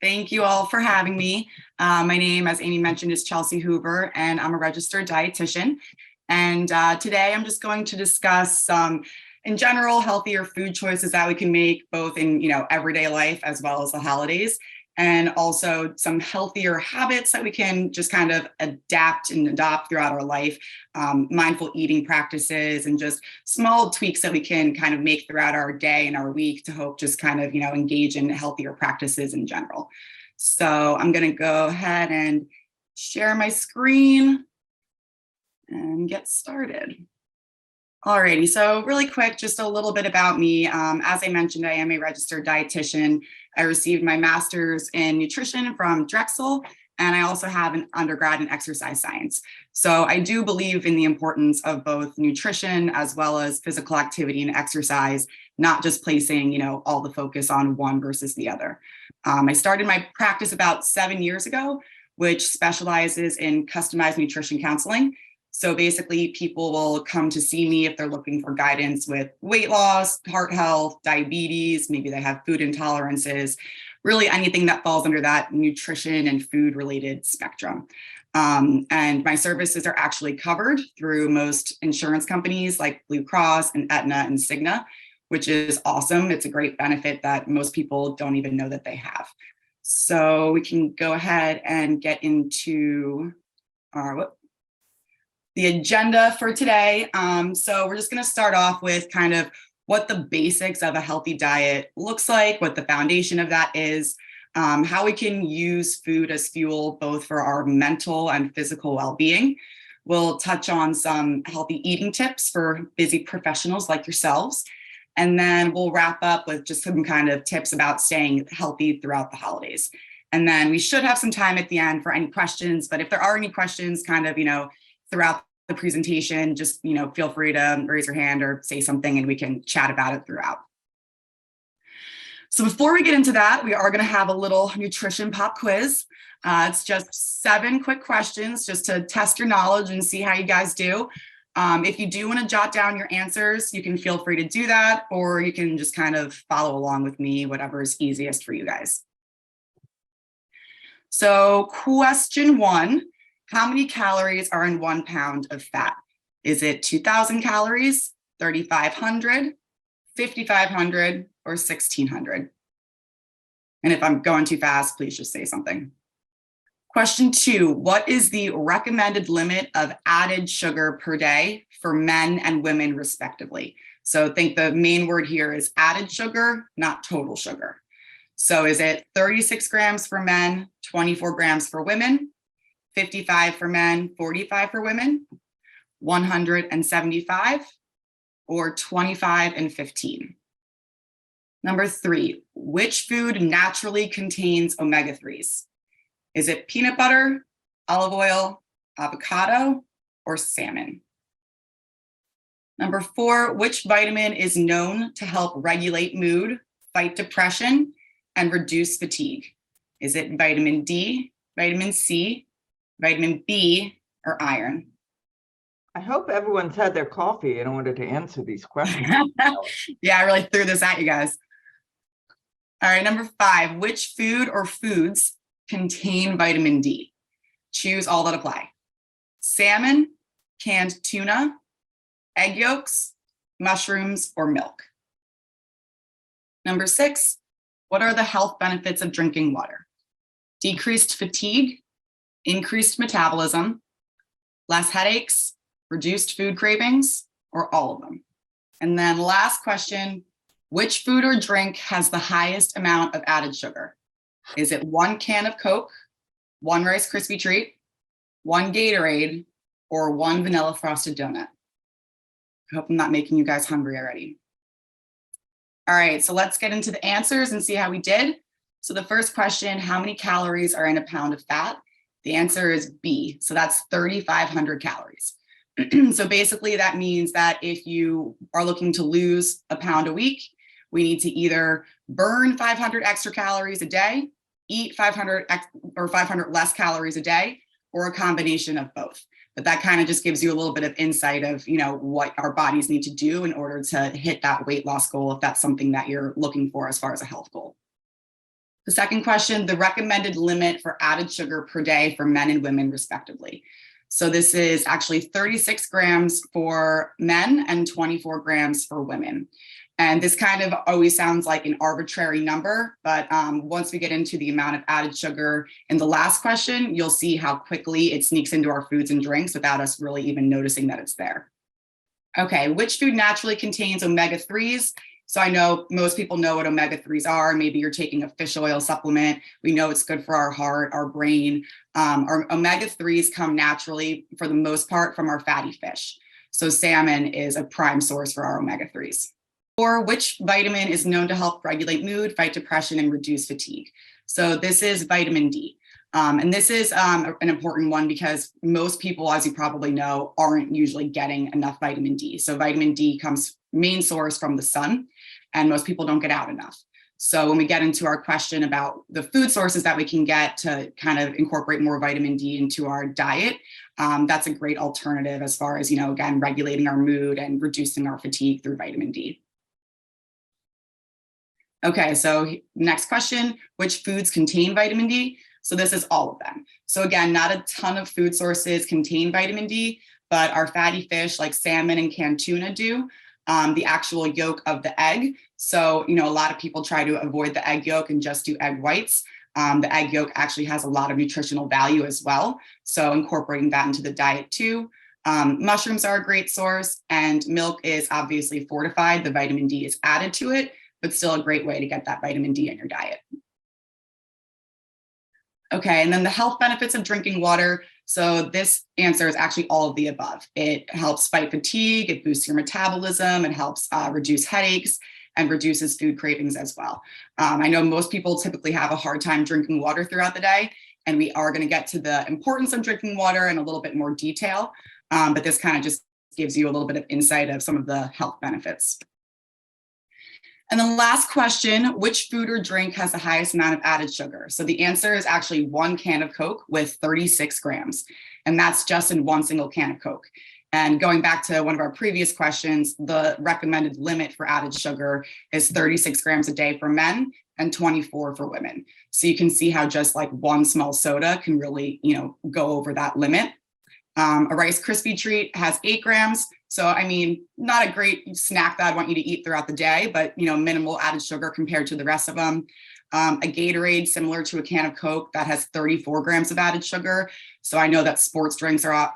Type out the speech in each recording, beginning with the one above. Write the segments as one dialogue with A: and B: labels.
A: Thank you all for having me. My name, as Amy mentioned, is Chelsea Hoover, and I'm a registered dietitian. And today I'm just going to discuss some, in general, healthier food choices that we can make both in everyday life as well as the holidays, and also some healthier habits that we can just kind of adapt and adopt throughout our life, mindful eating practices, and just small tweaks that we can kind of make throughout our day and our week to hope just kind of, engage in healthier practices in general. So I'm going to go ahead and share my screen and get started. Alrighty, so really quick, just a little bit about me. As I mentioned, I am a registered dietitian. I received my master's in nutrition from Drexel, and I also have an undergrad in exercise science. So I do believe in the importance of both nutrition as well as physical activity and exercise, not just placing, all the focus on one versus the other. I started my practice about 7 years ago, which specializes in customized nutrition counseling. So basically, people will come to see me if they're looking for guidance with weight loss, heart health, diabetes, maybe they have food intolerances, really anything that falls under that nutrition and food related spectrum. And my services are actually covered through most insurance companies like Blue Cross and Aetna and Cigna, which is awesome. It's a great benefit that most people don't even know that they have. So we can go ahead and get into our the agenda for today. So we're just going to start off with kind of what the basics of a healthy diet looks like, what the foundation of that is, how we can use food as fuel, both for our mental and physical well-being. We'll touch on some healthy eating tips for busy professionals like yourselves. And then we'll wrap up with just some kind of tips about staying healthy throughout the holidays. And then we should have some time at the end for any questions, but if there are any questions kind of, throughout the presentation, just, feel free to raise your hand or say something and we can chat about it throughout. So before we get into that, we are going to have a little nutrition pop quiz. It's just 7 quick questions just to test your knowledge and see how you guys do. If you do want to jot down your answers, you can feel free to do that, or you can just kind of follow along with me, whatever is easiest for you guys. So question 1. How many calories are in 1 pound of fat? Is it 2,000 calories, 3,500, 5,500, or 1,600? And if I'm going too fast, please just say something. Question 2, what is the recommended limit of added sugar per day for men and women respectively? So think the main word here is added sugar, not total sugar. So is it 36 grams for men, 24 grams for women, 55 for men, 45 for women, 175, or 25 and 15? Number 3, which food naturally contains omega-3s? Is it peanut butter, olive oil, avocado, or salmon? Number 4, which vitamin is known to help regulate mood, fight depression, and reduce fatigue? Is it vitamin D, vitamin C, vitamin B, or iron?
B: I hope everyone's had their coffee in order to answer these questions.
A: Yeah, I really threw this at you guys. All right, number 5, which food or foods contain vitamin D? Choose all that apply. Salmon, canned tuna, egg yolks, mushrooms, or milk. Number 6, what are the health benefits of drinking water? Decreased fatigue, increased metabolism, less headaches, reduced food cravings, or all of them? And then last question, which food or drink has the highest amount of added sugar? Is it 1 can of Coke, 1 Rice Krispie treat, 1 Gatorade, or 1 vanilla frosted donut? I hope I'm not making you guys hungry already. All right, so let's get into the answers and see how we did. So the first question, how many calories are in a pound of fat? The answer is B, so that's 3,500 calories. So basically that means that if you are looking to lose a pound a week, we need to either burn 500 extra calories a day, eat 500 less calories a day, or a combination of both. But that kind of just gives you a little bit of insight of, what our bodies need to do in order to hit that weight loss goal, if that's something that you're looking for as far as a health goal. The second question, the recommended limit for added sugar per day for men and women respectively. So this is actually 36 grams for men and 24 grams for women. And this kind of always sounds like an arbitrary number, but once we get into the amount of added sugar in the last question, you'll see how quickly it sneaks into our foods and drinks without us really even noticing that it's there. Okay, which food naturally contains omega-3s? So I know most people know what omega-3s are. Maybe you're taking a fish oil supplement. We know it's good for our heart, our brain. Our omega-3s come naturally, for the most part, from our fatty fish. So salmon is a prime source for our omega-3s. Or which vitamin is known to help regulate mood, fight depression, and reduce fatigue? So this is vitamin D. And this is an important one because most people, as you probably know, aren't usually getting enough vitamin D. So vitamin D comes main source from the sun, and most people don't get out enough. So when we get into our question about the food sources that we can get to kind of incorporate more vitamin D into our diet, that's a great alternative as far as, again, regulating our mood and reducing our fatigue through vitamin D. Okay, so next question, which foods contain vitamin D? So this is all of them. So again, not a ton of food sources contain vitamin D, but our fatty fish like salmon and canned tuna do. The actual yolk of the egg. So, a lot of people try to avoid the egg yolk and just do egg whites. The egg yolk actually has a lot of nutritional value as well. So incorporating that into the diet too. Mushrooms are a great source, and milk is obviously fortified. The vitamin D is added to it, but still a great way to get that vitamin D in your diet. Okay, and then the health benefits of drinking water. So this answer is actually all of the above. It helps fight fatigue, it boosts your metabolism, it helps reduce headaches, and reduces food cravings as well. I know most people typically have a hard time drinking water throughout the day, and we are going to get to the importance of drinking water in a little bit more detail, but this kind of just gives you a little bit of insight of some of the health benefits. And the last question, which food or drink has the highest amount of added sugar? So the answer is actually 1 can of Coke with 36 grams. And that's just in one single can of Coke. And going back to one of our previous questions, the recommended limit for added sugar is 36 grams a day for men and 24 for women. So you can see how just like one small soda can really, go over that limit. A Rice Krispie treat has 8 grams. So, not a great snack that I want you to eat throughout the day, but, minimal added sugar compared to the rest of them. A Gatorade, similar to a can of Coke, that has 34 grams of added sugar. So I know that sports drinks are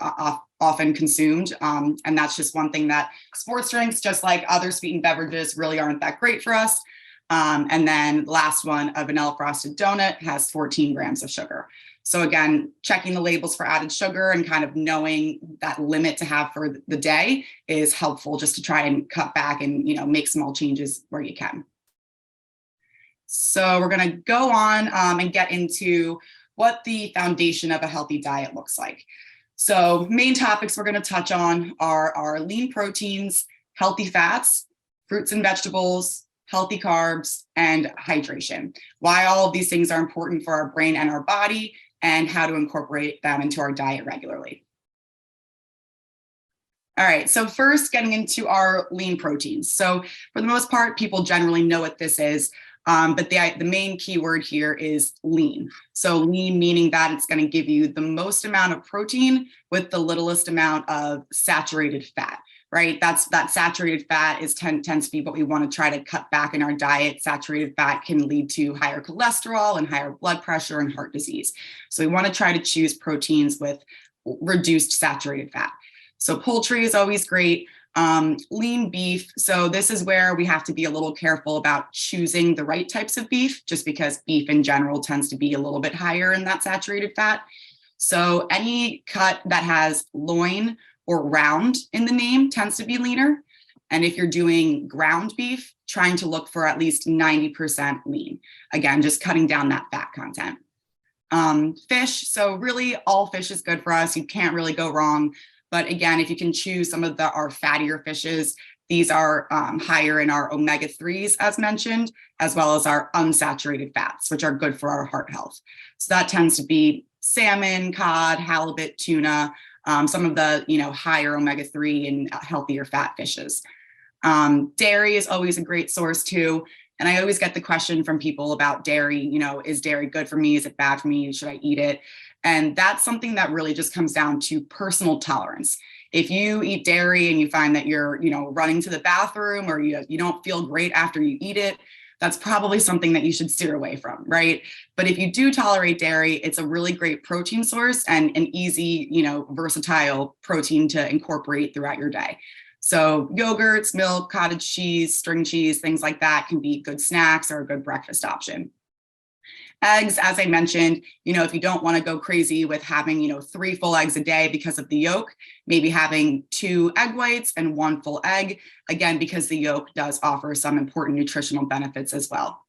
A: often consumed. And that's just one thing that sports drinks, just like other sweetened beverages, really aren't that great for us. And then last one, a vanilla frosted donut has 14 grams of sugar. So again, checking the labels for added sugar and kind of knowing that limit to have for the day is helpful, just to try and cut back and, make small changes where you can. So we're going to go on and get into what the foundation of a healthy diet looks like. So main topics we're going to touch on are our lean proteins, healthy fats, fruits and vegetables, healthy carbs, and hydration. Why all of these things are important for our brain and our body, and how to incorporate them into our diet regularly. All right, so first getting into our lean proteins. So for the most part, people generally know what this is, but the main keyword here is lean. So lean meaning that it's going to give you the most amount of protein with the littlest amount of saturated fat. Right, that saturated fat tends to be what we want to try to cut back in our diet. Saturated fat can lead to higher cholesterol and higher blood pressure and heart disease. So we want to try to choose proteins with reduced saturated fat. So poultry is always great. Lean beef. So this is where we have to be a little careful about choosing the right types of beef, just because beef in general tends to be a little bit higher in that saturated fat. So any cut that has loin or round in the name tends to be leaner. And if you're doing ground beef, trying to look for at least 90% lean. Again, just cutting down that fat content. Fish, so really all fish is good for us. You can't really go wrong. But again, if you can choose some of our fattier fishes, these are higher in our omega-3s, as mentioned, as well as our unsaturated fats, which are good for our heart health. So that tends to be salmon, cod, halibut, tuna, some of the higher omega-3 and healthier fat fishes. Dairy is always a great source too. And I always get the question from people about dairy, is dairy good for me? Is it bad for me? Should I eat it? And that's something that really just comes down to personal tolerance. If you eat dairy and you find that you're, running to the bathroom, or you don't feel great after you eat it, that's probably something that you should steer away from, right? But if you do tolerate dairy, it's a really great protein source and an easy, versatile protein to incorporate throughout your day. So yogurts, milk, cottage cheese, string cheese, things like that can be good snacks or a good breakfast option. Eggs, as I mentioned, if you don't want to go crazy with having, 3 full eggs a day because of the yolk, maybe having 2 egg whites and 1 full egg, again, because the yolk does offer some important nutritional benefits as well.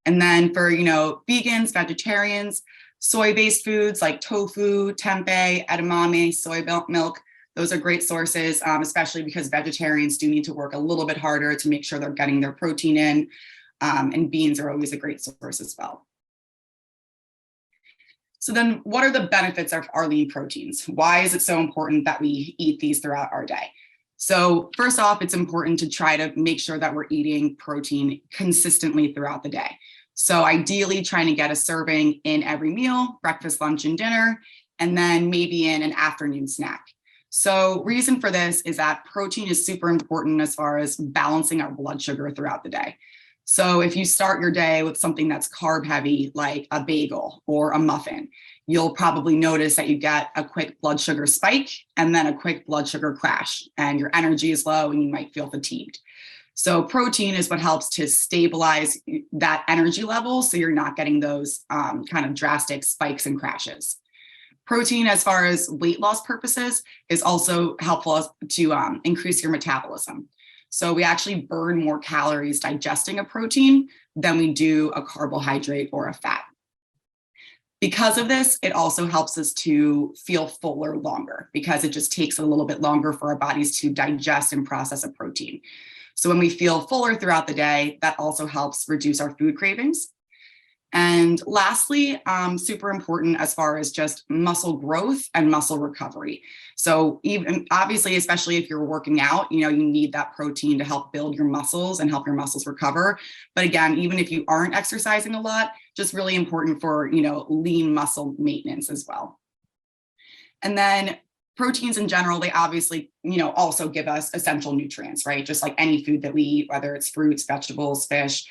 A: And then for, vegans, vegetarians, soy-based foods like tofu, tempeh, edamame, soy milk, those are great sources, especially because vegetarians do need to work a little bit harder to make sure they're getting their protein in, and beans are always a great source as well. So then what are the benefits of our lean proteins? Why is it so important that we eat these throughout our day? So first off, it's important to try to make sure that we're eating protein consistently throughout the day. So ideally trying to get a serving in every meal, breakfast, lunch, and dinner, and then maybe in an afternoon snack. So reason for this is that protein is super important as far as balancing our blood sugar throughout the day. So if you start your day with something that's carb heavy, like a bagel or a muffin, you'll probably notice that you get a quick blood sugar spike and then a quick blood sugar crash, and your energy is low and you might feel fatigued. So protein is what helps to stabilize that energy level, so you're not getting those kind of drastic spikes and crashes. Protein, as far as weight loss purposes, is also helpful to increase your metabolism. So we actually burn more calories digesting a protein than we do a carbohydrate or a fat. Because of this, it also helps us to feel fuller longer, because it just takes a little bit longer for our bodies to digest and process a protein. So when we feel fuller throughout the day, that also helps reduce our food cravings. And lastly, super important as far as just muscle growth and muscle recovery. So even obviously, especially if you're working out, you need that protein to help build your muscles and help your muscles recover. But again, even if you aren't exercising a lot, just really important for, lean muscle maintenance as well. And then proteins in general, they obviously, also give us essential nutrients, right? Just like any food that we eat, whether it's fruits, vegetables, fish,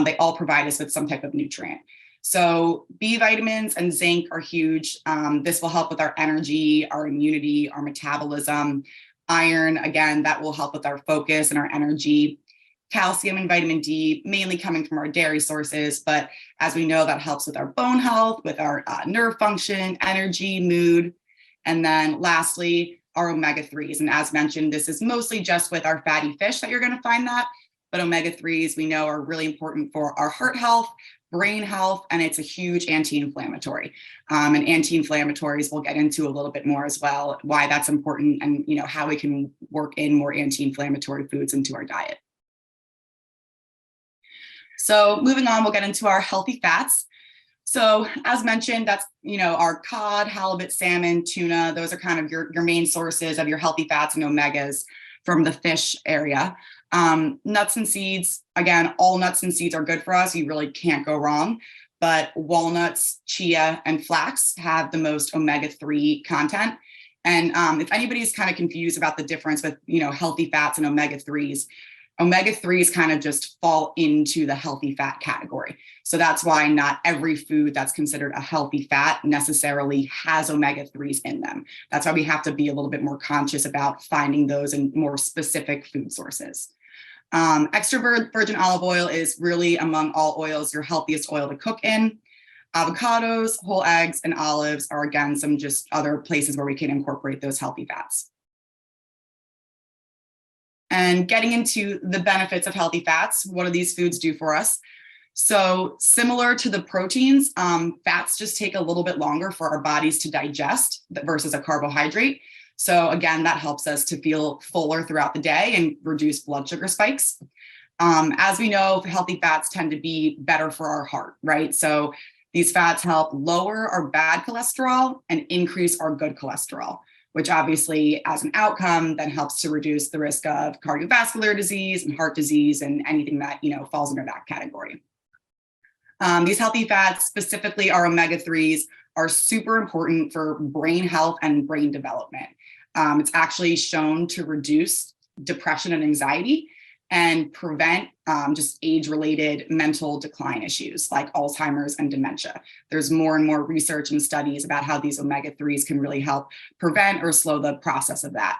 A: they all provide us with some type of nutrient. So B vitamins and zinc are huge. This will help with our energy, our immunity, our metabolism. Iron, again, that will help with our focus and our energy. Calcium and vitamin D, mainly coming from our dairy sources, but as we know, that helps with our bone health, with our nerve function, energy, mood. And then lastly, our omega-3s. And as mentioned, this is mostly just with our fatty fish that you're going to find that. But omega-3s we know are really important for our heart health, brain health, and it's a huge anti-inflammatory. And anti-inflammatories we'll get into a little bit more as well, why that's important, and how we can work in more anti-inflammatory foods into our diet. So moving on, we'll get into our healthy fats. So as mentioned, that's, our cod, halibut, salmon, tuna, those are kind of your main sources of your healthy fats and omegas from the fish area. Nuts and seeds, again, all nuts and seeds are good for us. You really can't go wrong. But walnuts, chia, and flax have the most omega-3 content. And if anybody's kind of confused about the difference with, healthy fats and omega-3s, omega-3s kind of just fall into the healthy fat category. So that's why not every food that's considered a healthy fat necessarily has omega-3s in them. That's why we have to be a little bit more conscious about finding those in more specific food sources. Extra virgin olive oil is really, among all oils, your healthiest oil to cook in. Avocados, whole eggs, and olives are, again, some just other places where we can incorporate those healthy fats. And getting into the benefits of healthy fats, what do these foods do for us? So similar to the proteins, fats just take a little bit longer for our bodies to digest versus a carbohydrate. So again, that helps us to feel fuller throughout the day and reduce blood sugar spikes. As we know, healthy fats tend to be better for our heart, right? So these fats help lower our bad cholesterol and increase our good cholesterol. which obviously as an outcome then helps to reduce the risk of cardiovascular disease and heart disease and anything that, falls under that category. These healthy fats, specifically our omega-3s, are super important for brain health and brain development. It's actually shown to reduce depression and anxiety and prevent just age-related mental decline issues like Alzheimer's and dementia. There's more and more research and studies about how these omega-3s can really help prevent or slow the process of that.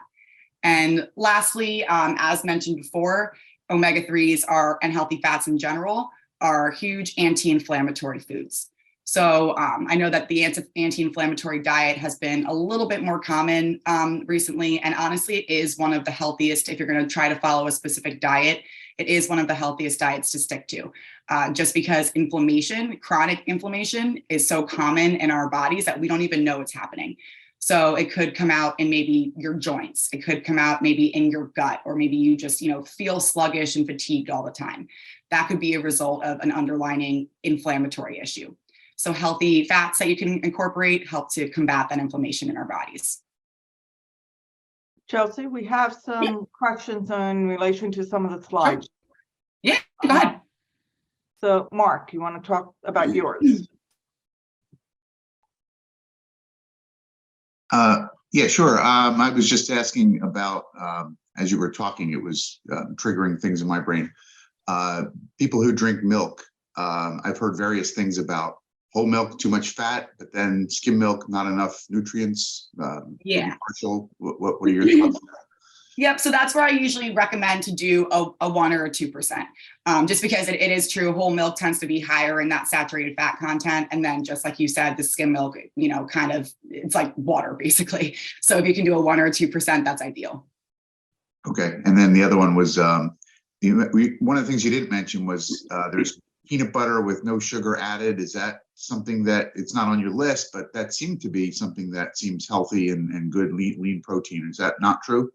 A: And lastly, as mentioned before, omega-3s and healthy fats in general are huge anti-inflammatory foods. So I know that the anti-inflammatory diet has been a little bit more common recently, and honestly, it is one of the healthiest. If you're going to try to follow a specific diet, it is one of the healthiest diets to stick to, just because chronic inflammation is so common in our bodies that we don't even know it's happening. So it could come out in maybe your joints. It could come out maybe in your gut, or maybe you just, feel sluggish and fatigued all the time. That could be a result of an underlying inflammatory issue. So healthy fats that you can incorporate help to combat that inflammation in our bodies.
B: Chelsea, we have some questions in relation to some of the slides.
A: Sure. Yeah, go ahead.
B: So Mark, you want to talk about yours?
C: Yeah, sure. I was just asking about, as you were talking, it was triggering things in my brain. People who drink milk, I've heard various things about whole milk, too much fat, but then skim milk, not enough nutrients.
A: Yeah.
C: Partial. What are your thoughts on that?
A: Yep. So that's where I usually recommend to do a 1 or a 2%, just because it is true. Whole milk tends to be higher in that saturated fat content. And then just like you said, the skim milk, it's like water basically. So if you can do a 1 or a 2%, that's ideal.
C: Okay. And then the other one was, one of the things you didn't mention was there's peanut butter with no sugar added. Is that something that it's not on your list, but that seemed to be something that seems healthy and good lean protein? Is that not true?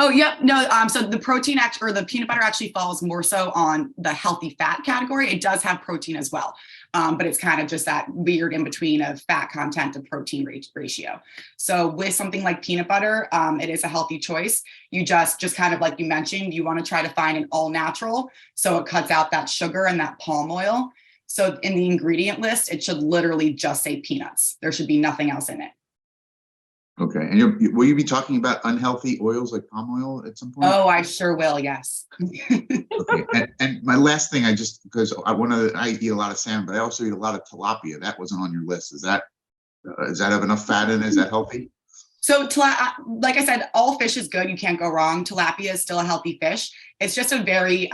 A: Oh, yep. No, so the protein or the peanut butter actually falls more so on the healthy fat category. It does have protein as well, but it's kind of just that weird in between of fat content to protein ratio. So with something like peanut butter, it is a healthy choice. You just kind of like you mentioned, you want to try to find an all natural. So it cuts out that sugar and that palm oil. So in the ingredient list, it should literally just say peanuts. There should be nothing else in it.
C: Okay. And will you be talking about unhealthy oils like palm oil at some point?
A: Oh, I sure will. Yes.
C: Okay. And my last thing, because I eat a lot of salmon, but I also eat a lot of tilapia. That wasn't on your list. Does that have enough fat in it? Is that healthy?
A: So like I said, all fish is good. You can't go wrong. Tilapia is still a healthy fish. It's just a very,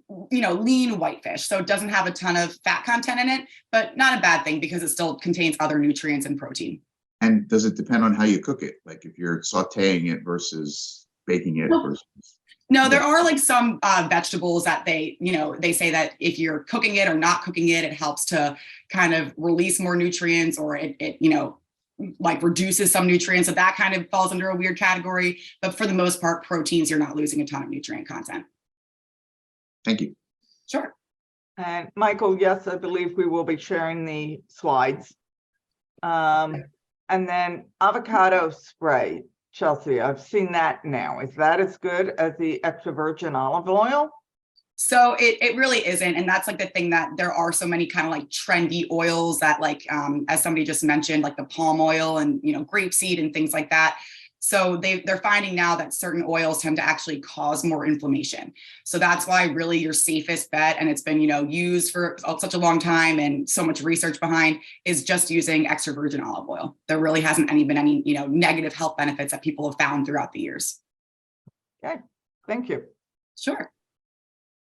A: lean white fish. So it doesn't have a ton of fat content in it, but not a bad thing because it still contains other nutrients and protein.
C: And does it depend on how you cook it? Like if you're sauteing it versus baking it versus...
A: No, there are like some vegetables that they say that if you're cooking it or not cooking it, it helps to kind of release more nutrients, or it like reduces some nutrients. So that kind of falls under a weird category. But for the most part, proteins, you're not losing a ton of nutrient content.
C: Thank you.
A: Sure.
B: And Michael, yes, I believe we will be sharing the slides. And then avocado spray, Chelsea, I've seen that now. Is that as good as the extra virgin olive oil?
A: So it really isn't. And that's like the thing, that there are so many kind of like trendy oils that like, as somebody just mentioned, like the palm oil and, grapeseed and things like that. So they're finding now that certain oils tend to actually cause more inflammation. So that's why really your safest bet, and it's been, used for such a long time and so much research behind, is just using extra virgin olive oil. There really hasn't been any, negative health benefits that people have found throughout the years.
B: Okay, thank you.
A: Sure.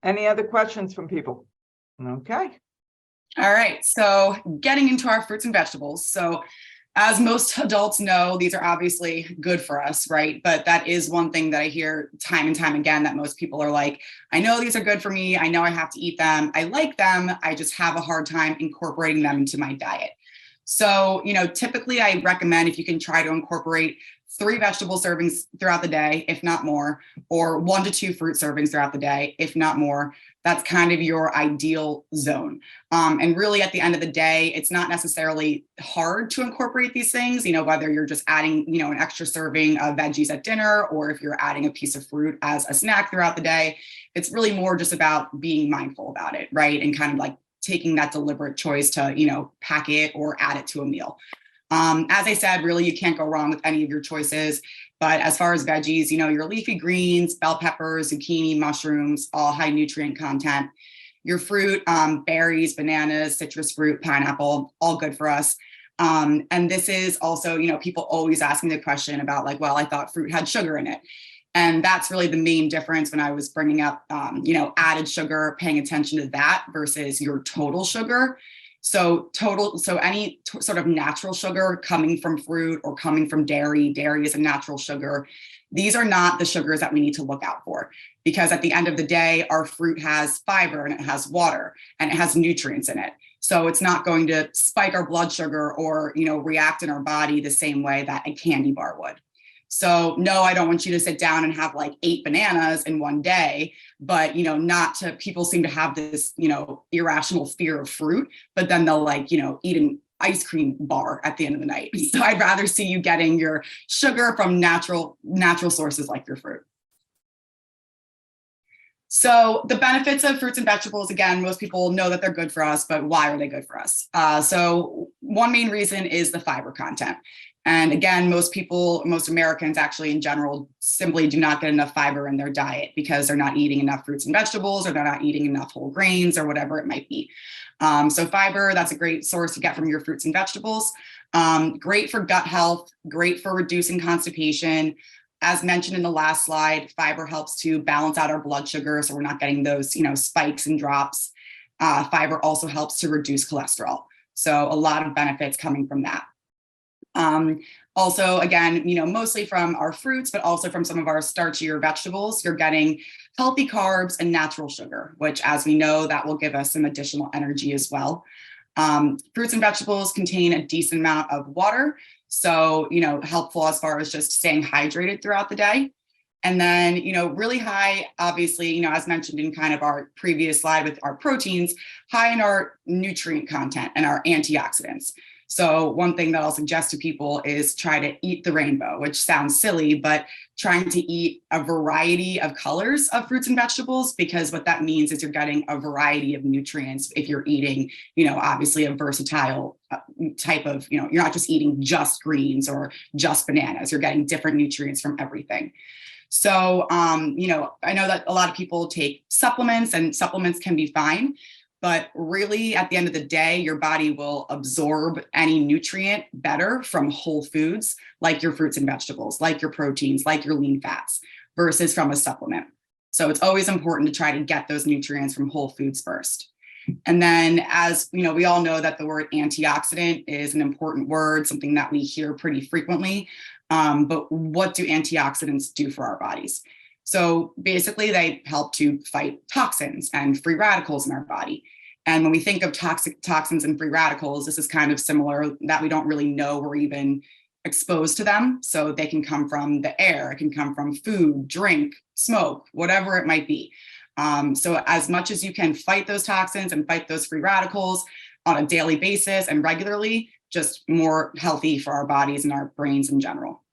B: Any other questions from people? Okay.
A: All right, so getting into our fruits and vegetables. So as most adults know, these are obviously good for us, right? But that is one thing that I hear time and time again, that most people are like, I know these are good for me. I know I have to eat them. I like them. I just have a hard time incorporating them into my diet. So, typically I recommend, if you can try to incorporate 3 vegetable servings throughout the day, if not more, or 1 to 2 fruit servings throughout the day, if not more. That's kind of your ideal zone. And really at the end of the day, it's not necessarily hard to incorporate these things, whether you're just adding, an extra serving of veggies at dinner, or if you're adding a piece of fruit as a snack throughout the day. It's really more just about being mindful about it, right? And kind of like taking that deliberate choice to, pack it or add it to a meal. As I said, really, you can't go wrong with any of your choices. But as far as veggies, your leafy greens, bell peppers, zucchini, mushrooms, all high nutrient content. Your fruit, berries, bananas, citrus fruit, pineapple, all good for us. And this is also, people always ask me the question about like, well, I thought fruit had sugar in it. And that's really the main difference when I was bringing up, added sugar, paying attention to that versus your total sugar. So any sort of natural sugar coming from fruit or coming from dairy is a natural sugar. These are not the sugars that we need to look out for, because at the end of the day, our fruit has fiber and it has water and it has nutrients in it. So it's not going to spike our blood sugar or, react in our body the same way that a candy bar would. So no, I don't want you to sit down and have like 8 bananas in one day, but, people seem to have this, irrational fear of fruit, but then they'll like, eat an ice cream bar at the end of the night. So I'd rather see you getting your sugar from natural sources like your fruit. So the benefits of fruits and vegetables, again, most people know that they're good for us, but why are they good for us? So one main reason is the fiber content. And again, most Americans actually in general simply do not get enough fiber in their diet because they're not eating enough fruits and vegetables, or they're not eating enough whole grains or whatever it might be. So fiber, that's a great source to get from your fruits and vegetables. Great for gut health, great for reducing constipation. As mentioned in the last slide, fiber helps to balance out our blood sugar, so we're not getting those, spikes and drops. Fiber also helps to reduce cholesterol. So a lot of benefits coming from that. Also, again, mostly from our fruits, but also from some of our starchier vegetables, you're getting healthy carbs and natural sugar, which, as we know, that will give us some additional energy as well. Fruits and vegetables contain a decent amount of water, so, helpful as far as just staying hydrated throughout the day. And then, really high, obviously, as mentioned in kind of our previous slide with our proteins, high in our nutrient content and our antioxidants. So one thing that I'll suggest to people is try to eat the rainbow, which sounds silly, but trying to eat a variety of colors of fruits and vegetables, because what that means is you're getting a variety of nutrients if you're eating, obviously a versatile type of, you're not just eating just greens or just bananas, you're getting different nutrients from everything. So, I know that a lot of people take supplements, and supplements can be fine. But really, at the end of the day, your body will absorb any nutrient better from whole foods, like your fruits and vegetables, like your proteins, like your lean fats, versus from a supplement. So it's always important to try to get those nutrients from whole foods first. And then, as we all know that the word antioxidant is an important word, something that we hear pretty frequently. But what do antioxidants do for our bodies? So basically, they help to fight toxins and free radicals in our body. And when we think of toxins and free radicals, this is kind of similar, that we don't really know we're even exposed to them. So they can come from the air, it can come from food, drink, smoke, whatever it might be. So as much as you can fight those toxins and fight those free radicals on a daily basis and regularly, just more healthy for our bodies and our brains in general.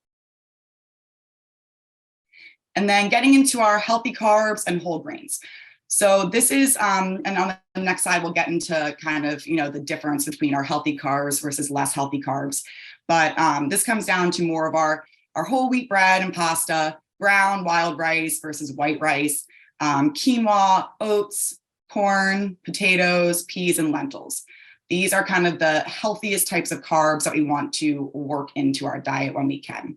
A: And then getting into our healthy carbs and whole grains. So this is, and on the next slide, we'll get into kind of, the difference between our healthy carbs versus less healthy carbs. But this comes down to more of our whole wheat bread and pasta, brown wild rice versus white rice, quinoa, oats, corn, potatoes, peas, and lentils. These are kind of the healthiest types of carbs that we want to work into our diet when we can.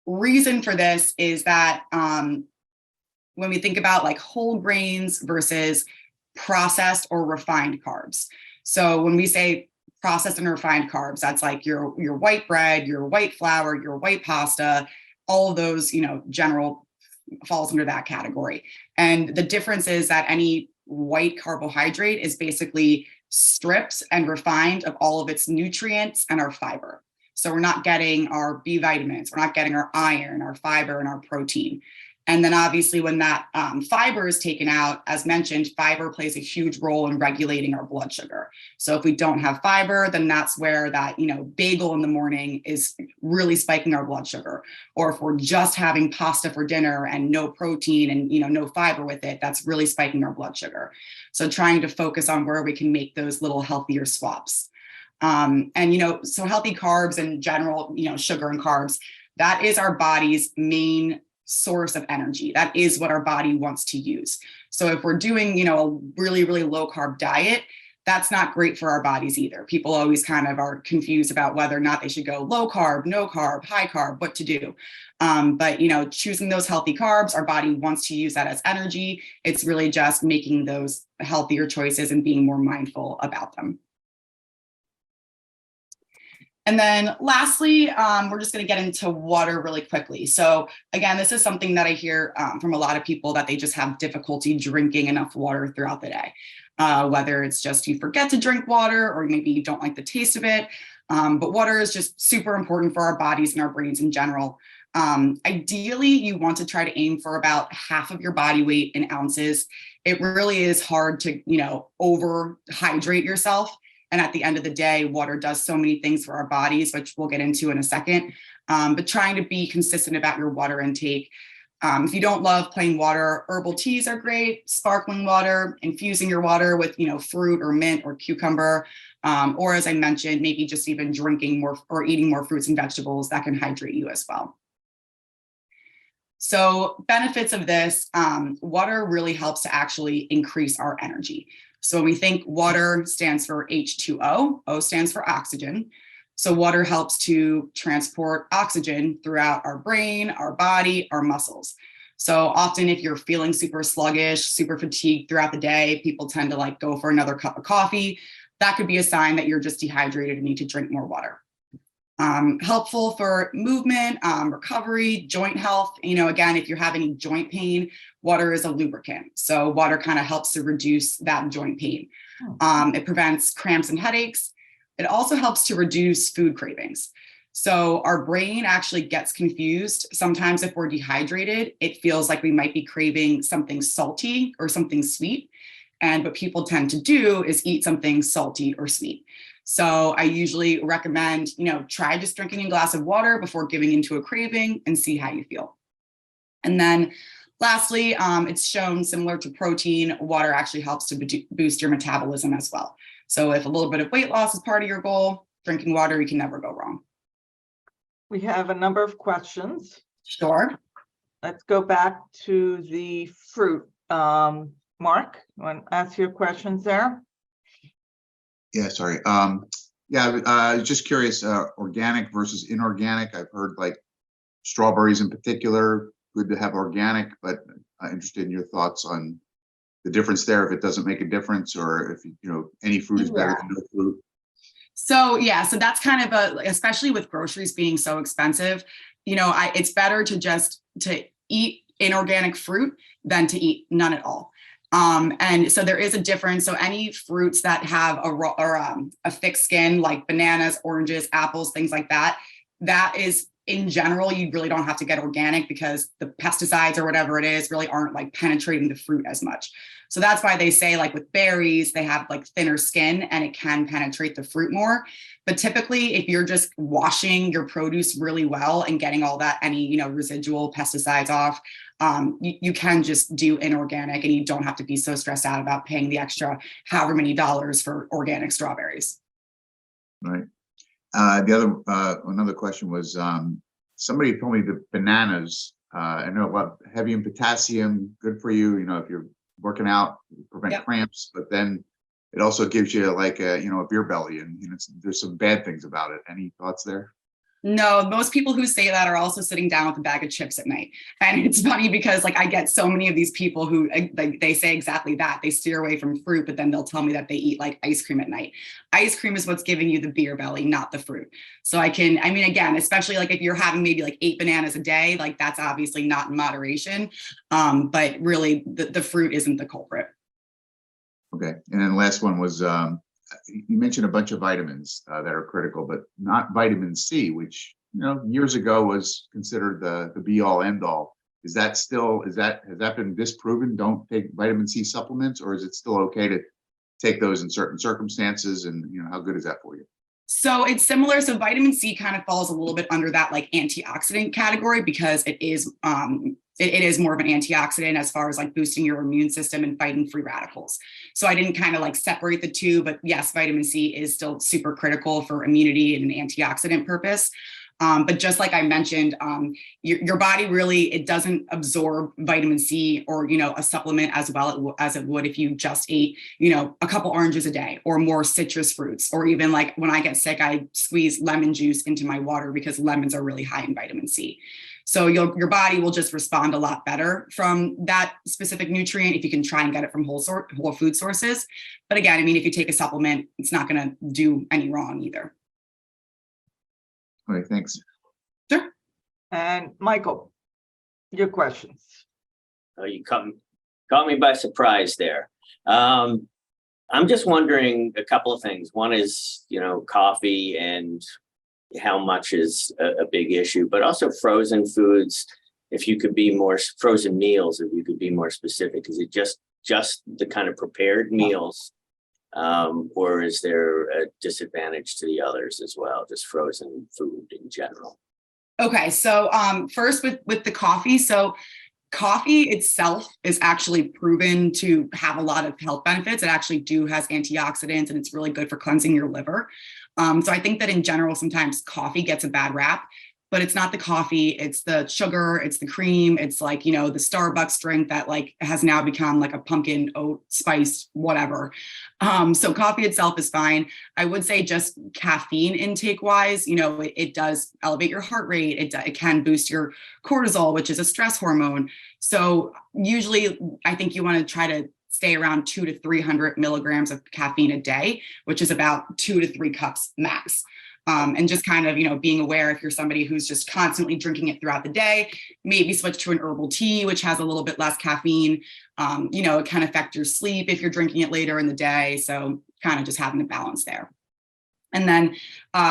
A: Reason for this is that when we think about like whole grains versus processed or refined carbs. So when we say processed and refined carbs, that's like your white bread, your white flour, your white pasta, all of those, general falls under that category. And the difference is that any white carbohydrate is basically stripped and refined of all of its nutrients and our fiber. So we're not getting our B vitamins, we're not getting our iron, our fiber, and our protein. And then obviously when that fiber is taken out, as mentioned, fiber plays a huge role in regulating our blood sugar. So if we don't have fiber, then that's where that, bagel in the morning is really spiking our blood sugar. Or if we're just having pasta for dinner and no protein and, no fiber with it, that's really spiking our blood sugar. So trying to focus on where we can make those little healthier swaps. So healthy carbs in general, sugar and carbs, that is our body's main source of energy. That is what our body wants to use. So if we're doing, a really, really low carb diet, that's not great for our bodies either. People always kind of are confused about whether or not they should go low carb, no carb, high carb, what to do. But choosing those healthy carbs, our body wants to use that as energy. It's really just making those healthier choices and being more mindful about them. And then lastly, we're just going to get into water really quickly. So again, this is something that I hear from a lot of people, that they just have difficulty drinking enough water throughout the day. Whether it's just you forget to drink water, or maybe you don't like the taste of it. But water is just super important for our bodies and our brains in general. Ideally, you want to try to aim for about half of your body weight in ounces. It really is hard to, over hydrate yourself. And at the end of the day, water does so many things for our bodies, which we'll get into in a second. But trying to be consistent about your water intake. If you don't love plain water, herbal teas are great, sparkling water, infusing your water with, fruit or mint or cucumber. Or as I mentioned, maybe just even drinking more or eating more fruits and vegetables that can hydrate you as well. So benefits of this, water really helps to actually increase our energy. So when we think water stands for H2O, O stands for oxygen. So water helps to transport oxygen throughout our brain, our body, our muscles. So often if you're feeling super sluggish, super fatigued throughout the day, people tend to go for another cup of coffee. That could be a sign that you're just dehydrated and need to drink more water. Helpful for movement, recovery, joint health. Again, if you're having joint pain, water is a lubricant. So water kind of helps to reduce that joint pain. It prevents cramps and headaches. It also helps to reduce food cravings. So our brain actually gets confused. Sometimes if we're dehydrated, it feels like we might be craving something salty or something sweet. And what people tend to do is eat something salty or sweet. So I usually recommend, try just drinking a glass of water before giving into a craving and see how you feel. And then lastly, it's shown similar to protein, water actually helps to boost your metabolism as well. So if a little bit of weight loss is part of your goal, drinking water, you can never go wrong.
B: We have a number of questions.
A: Sure.
B: Let's go back to the fruit. Mark, you want to ask your questions there?
C: Yeah, sorry. I was just curious, organic versus inorganic. I've heard strawberries in particular, good to have organic, but I'm interested in your thoughts on the difference there, if it doesn't make a difference, or if, any fruit is better than no fruit.
A: So that's kind of especially with groceries being so expensive, it's better to eat inorganic fruit than to eat none at all. And so there is a difference. So any fruits that have a thick skin, like bananas, oranges, apples, things like that, that is, in general, you really don't have to get organic because the pesticides or whatever it is really aren't penetrating the fruit as much. So that's why they say with berries, they have thinner skin and it can penetrate the fruit more. But typically, if you're just washing your produce really well and getting all that, any, residual pesticides off, you can just do inorganic and you don't have to be so stressed out about paying the extra however many dollars for organic strawberries.
C: Right. Another question was, somebody told me that bananas, I know about heavy in potassium, good for you, if you're working out, prevent cramps, but then it also gives you a beer belly, and there's some bad things about it. Any thoughts there?
A: No, most people who say that are also sitting down with a bag of chips at night. And it's funny because I get so many of these people who they say exactly that. They steer away from fruit, but then they'll tell me that they eat ice cream at night. Ice cream is what's giving you the beer belly, not the fruit. So again, especially if you're having maybe 8 bananas a day, that's obviously not in moderation. But really the fruit isn't the culprit.
C: Okay. And then the last one was, you mentioned a bunch of vitamins that are critical, but not vitamin C, which, years ago was considered the be all end all. Has that been disproven? Don't take vitamin C supplements, or is it still okay to take those in certain circumstances? And how good is that for you?
A: So it's similar. So vitamin C kind of falls a little bit under that like antioxidant category because it is more of an antioxidant as far as like boosting your immune system and fighting free radicals. So I didn't kind of like separate the two, but yes, vitamin C is still super critical for immunity and an antioxidant purpose. But just like I mentioned, your body really, it doesn't absorb vitamin C or, a supplement as well as it would if you just ate, a couple oranges a day or more citrus fruits, or even like when I get sick, I squeeze lemon juice into my water because lemons are really high in vitamin C. So your body will just respond a lot better from that specific nutrient if you can try and get it from whole food sources. But again, I mean, if you take a supplement, it's not going to do any wrong either.
C: All right, thanks.
A: Sure.
B: And Michael, your questions.
D: Oh, you caught me by surprise there. I'm just wondering a couple of things. One is, coffee and how much is a big issue, but also frozen foods. If you could be more frozen meals, if you could be more specific, is it just the kind of prepared meals? Or is there a disadvantage to the others as well, just frozen food in general?
A: Okay, so first with the coffee, so coffee itself is actually proven to have a lot of health benefits. It actually has antioxidants, and it's really good for cleansing your liver. So I think that in general, sometimes coffee gets a bad rap, but it's not the coffee, it's the sugar, it's the cream, it's like, the Starbucks drink that like has now become like a pumpkin oat spice, whatever. So coffee itself is fine. I would say just caffeine intake wise, it does elevate your heart rate. It can boost your cortisol, which is a stress hormone. So usually I think you want to try to stay around 200 to 300 milligrams of caffeine a day, which is about 2 to 3 cups max. And just kind of, being aware if you're somebody who's just constantly drinking it throughout the day, maybe switch to an herbal tea, which has a little bit less caffeine. It can affect your sleep if you're drinking it later in the day. So kind of just having a balance there. And then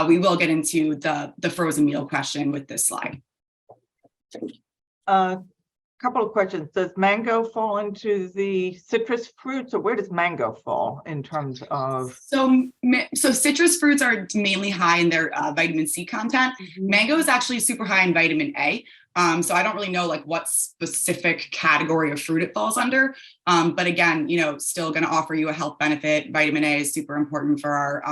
A: we will get into the frozen meal question with this slide.
B: Couple of questions. Does mango fall into the citrus fruits, or where does mango fall in terms of?
A: So citrus fruits are mainly high in their vitamin C content. Mm-hmm. Mango is actually super high in vitamin A. So I don't really know like what specific category of fruit it falls under. But again, still going to offer you a health benefit. Vitamin A is super important for our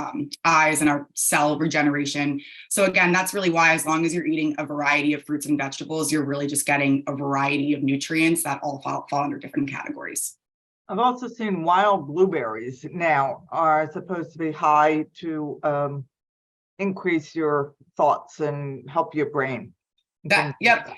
A: eyes and our cell regeneration. So again, that's really why, as long as you're eating a variety of fruits and vegetables, you're really just getting a variety of nutrients that all fall under different categories.
B: I've also seen wild blueberries now are supposed to be high to increase your thoughts and help your brain.
A: Yep.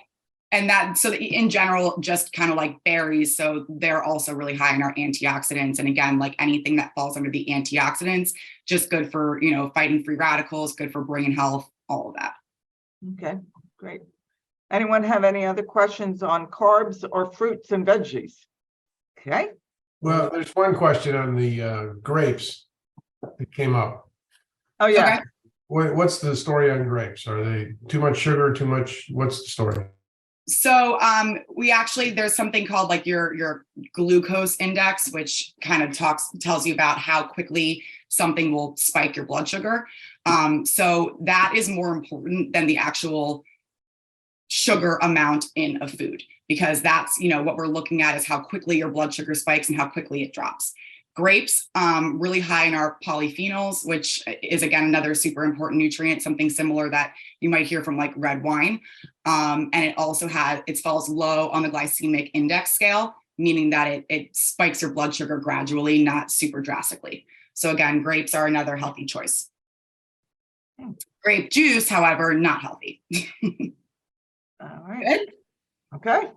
A: And so in general, just kind of like berries. So they're also really high in our antioxidants. And again, like anything that falls under the antioxidants, just good for, fighting free radicals, good for brain health, all of that.
B: Okay, great. Anyone have any other questions on carbs or fruits and veggies? Okay.
E: Well, there's one question on the grapes that came up.
B: Oh, yeah.
A: Okay.
E: What's the story on grapes? Are they too much sugar, too much? What's the story?
A: So there's something called like your glucose index, which kind of tells you about how quickly something will spike your blood sugar. So that is more important than the actual sugar amount in a food, because that's, what we're looking at is how quickly your blood sugar spikes and how quickly it drops. Grapes, really high in our polyphenols, which is, again, another super important nutrient, something similar that you might hear from like red wine. And it also falls low on the glycemic index scale, meaning that it spikes your blood sugar gradually, not super drastically. So again, grapes are another healthy choice. Grape juice, however, not healthy.
B: All right.
A: Good.
B: Okay.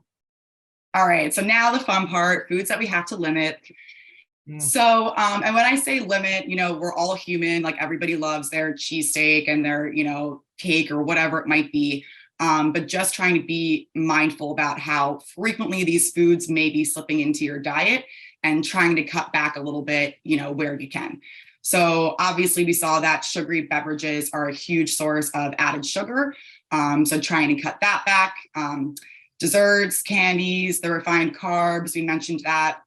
A: All right. So now the fun part, foods that we have to limit. So, and when I say limit, we're all human, like everybody loves their cheesesteak and their, cake or whatever it might be. But just trying to be mindful about how frequently these foods may be slipping into your diet and trying to cut back a little bit, where you can. So obviously we saw that sugary beverages are a huge source of added sugar. So trying to cut that back. Desserts, candies, the refined carbs, we mentioned that.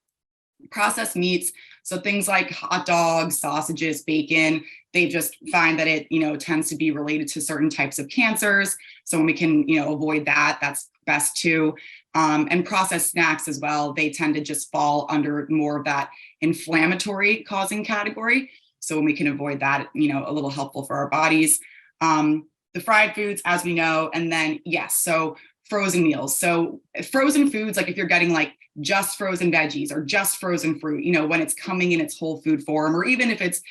A: Processed meats, so things like hot dogs, sausages, bacon, they just find that it, tends to be related to certain types of cancers. So when we can, avoid that, that's best too. And processed snacks as well, they tend to just fall under more of that inflammatory causing category. So when we can avoid that, a little helpful for our bodies. The fried foods, as we know, and then yes, so frozen meals. So frozen foods, like if you're getting like just frozen veggies or just frozen fruit, when it's coming in its whole food form, or even if it's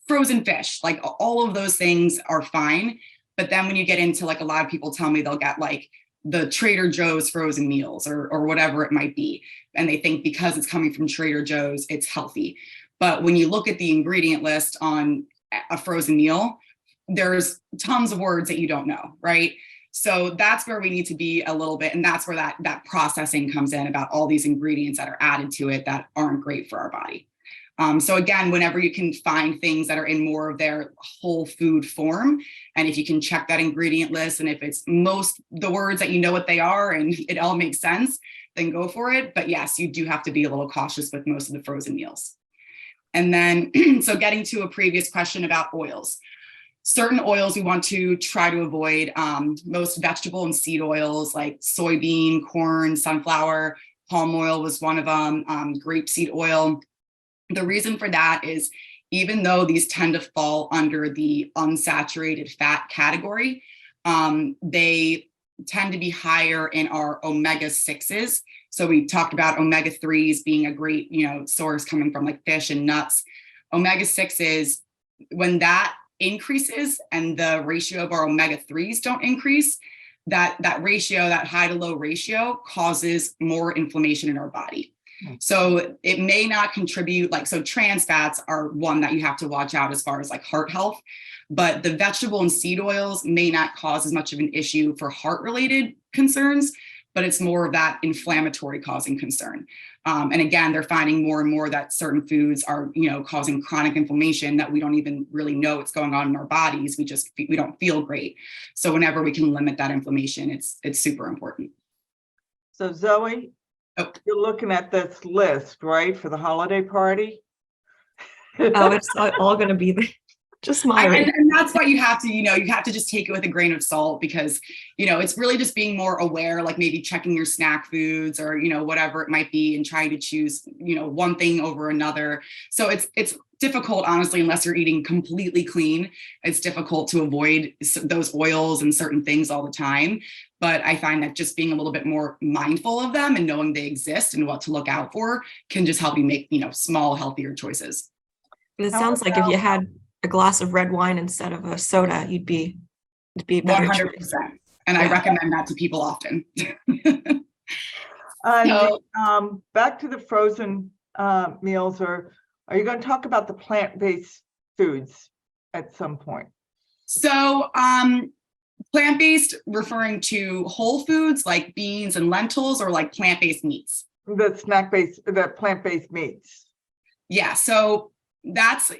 A: frozen fish, like all of those things are fine. But then when you get into, like, a lot of people tell me they'll get like the Trader Joe's frozen meals or whatever it might be. And they think because it's coming from Trader Joe's, it's healthy. But when you look at the ingredient list on a frozen meal, there's tons of words that you don't know, right? So that's where we need to be a little bit. And that's where that processing comes in about all these ingredients that are added to it that aren't great for our body. So again, whenever you can find things that are in more of their whole food form, and if you can check that ingredient list, and if it's most the words that you know what they are and it all makes sense, then go for it. But yes, you do have to be a little cautious with most of the frozen meals. And then, so getting to a previous question about oils. Certain oils we want to try to avoid, most vegetable and seed oils like soybean, corn, sunflower, palm oil was one of them, grapeseed oil. The reason for that is even though these tend to fall under the unsaturated fat category, they tend to be higher in our omega-6s. So we talked about omega-3s being a great, source coming from like fish and nuts. Omega-6s, when that increases and the ratio of our omega-3s don't increase, that ratio, that high to low ratio causes more inflammation in our body. So it may not contribute, so trans fats are one that you have to watch out as far as like heart health, but the vegetable and seed oils may not cause as much of an issue for heart related concerns, but it's more of that inflammatory causing concern. And again, they're finding more and more that certain foods are, causing chronic inflammation that we don't even really know what's going on in our bodies. We don't feel great. So whenever we can limit that inflammation, it's super important.
B: So Zoe, you're looking at this list, right, for the holiday party?
F: Oh, it's all going to be there. Just moderate.
A: And that's why you have to just take it with a grain of salt, because, it's really just being more aware, like maybe checking your snack foods or, whatever it might be, and trying to choose, one thing over another. So it's difficult, honestly, unless you're eating completely clean. It's difficult to avoid those oils and certain things all the time. But I find that just being a little bit more mindful of them and knowing they exist and what to look out for can just help you make, small, healthier choices.
F: And it sounds like if you had a glass of red wine instead of a soda, it'd be a better
A: 100%.
F: choice.
A: And I recommend that to people often.
B: Back to the frozen meals, or are you going to talk about the plant-based foods at some point?
A: So plant-based referring to whole foods like beans and lentils, or like plant-based meats?
B: The plant-based meats.
A: Yeah, so that's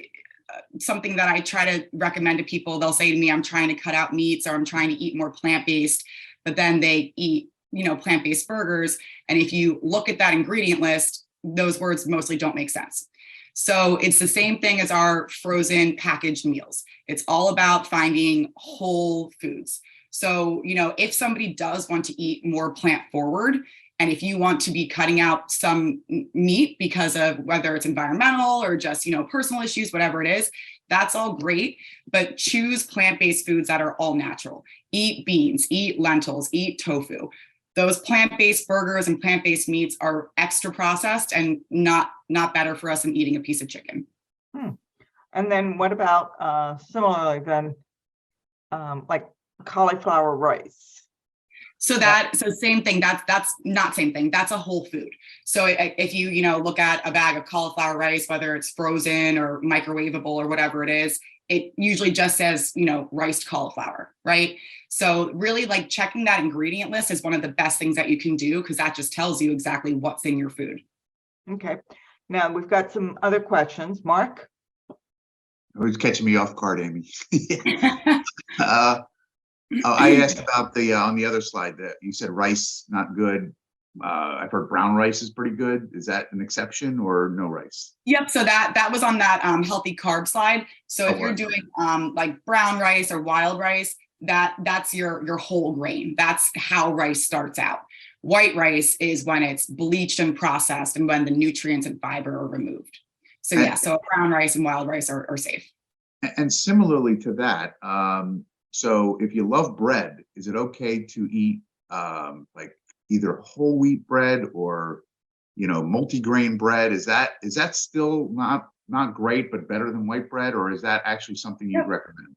A: something that I try to recommend to people. They'll say to me, I'm trying to cut out meats, or I'm trying to eat more plant-based, but then they eat, plant-based burgers. And if you look at that ingredient list, those words mostly don't make sense. So it's the same thing as our frozen packaged meals. It's all about finding whole foods. So, if somebody does want to eat more plant forward, and if you want to be cutting out some meat because of whether it's environmental or just, personal issues, whatever it is, that's all great. But choose plant-based foods that are all natural. Eat beans, eat lentils, eat tofu. Those plant-based burgers and plant-based meats are extra processed and not better for us than eating a piece of chicken.
B: And then what about similarly then, like cauliflower rice?
A: So same thing. That's not same thing. That's a whole food. So if you look at a bag of cauliflower rice, whether it's frozen or microwavable or whatever it is, it usually just says riced cauliflower, right? So really, like, checking that ingredient list is one of the best things that you can do, because that just tells you exactly what's in your food.
B: Okay. Now we've got some other questions. Mark?
C: It was catching me off guard, Amy. I asked about the on the other slide that you said rice not good. I've heard brown rice is pretty good. Is that an exception or no rice?
A: Yep. So that was on that healthy carb slide. So if you're
C: right.
A: doing like brown rice or wild rice, that's your whole grain. That's how rice starts out. White rice is when it's bleached and processed and when the nutrients and fiber are removed. So yeah, so brown rice and wild rice are safe.
C: And similarly to that, so if you love bread, is it okay to eat like either whole wheat bread or, you know, multi-grain bread? Is that still not great, but better than white bread, or is that actually something you'd recommend?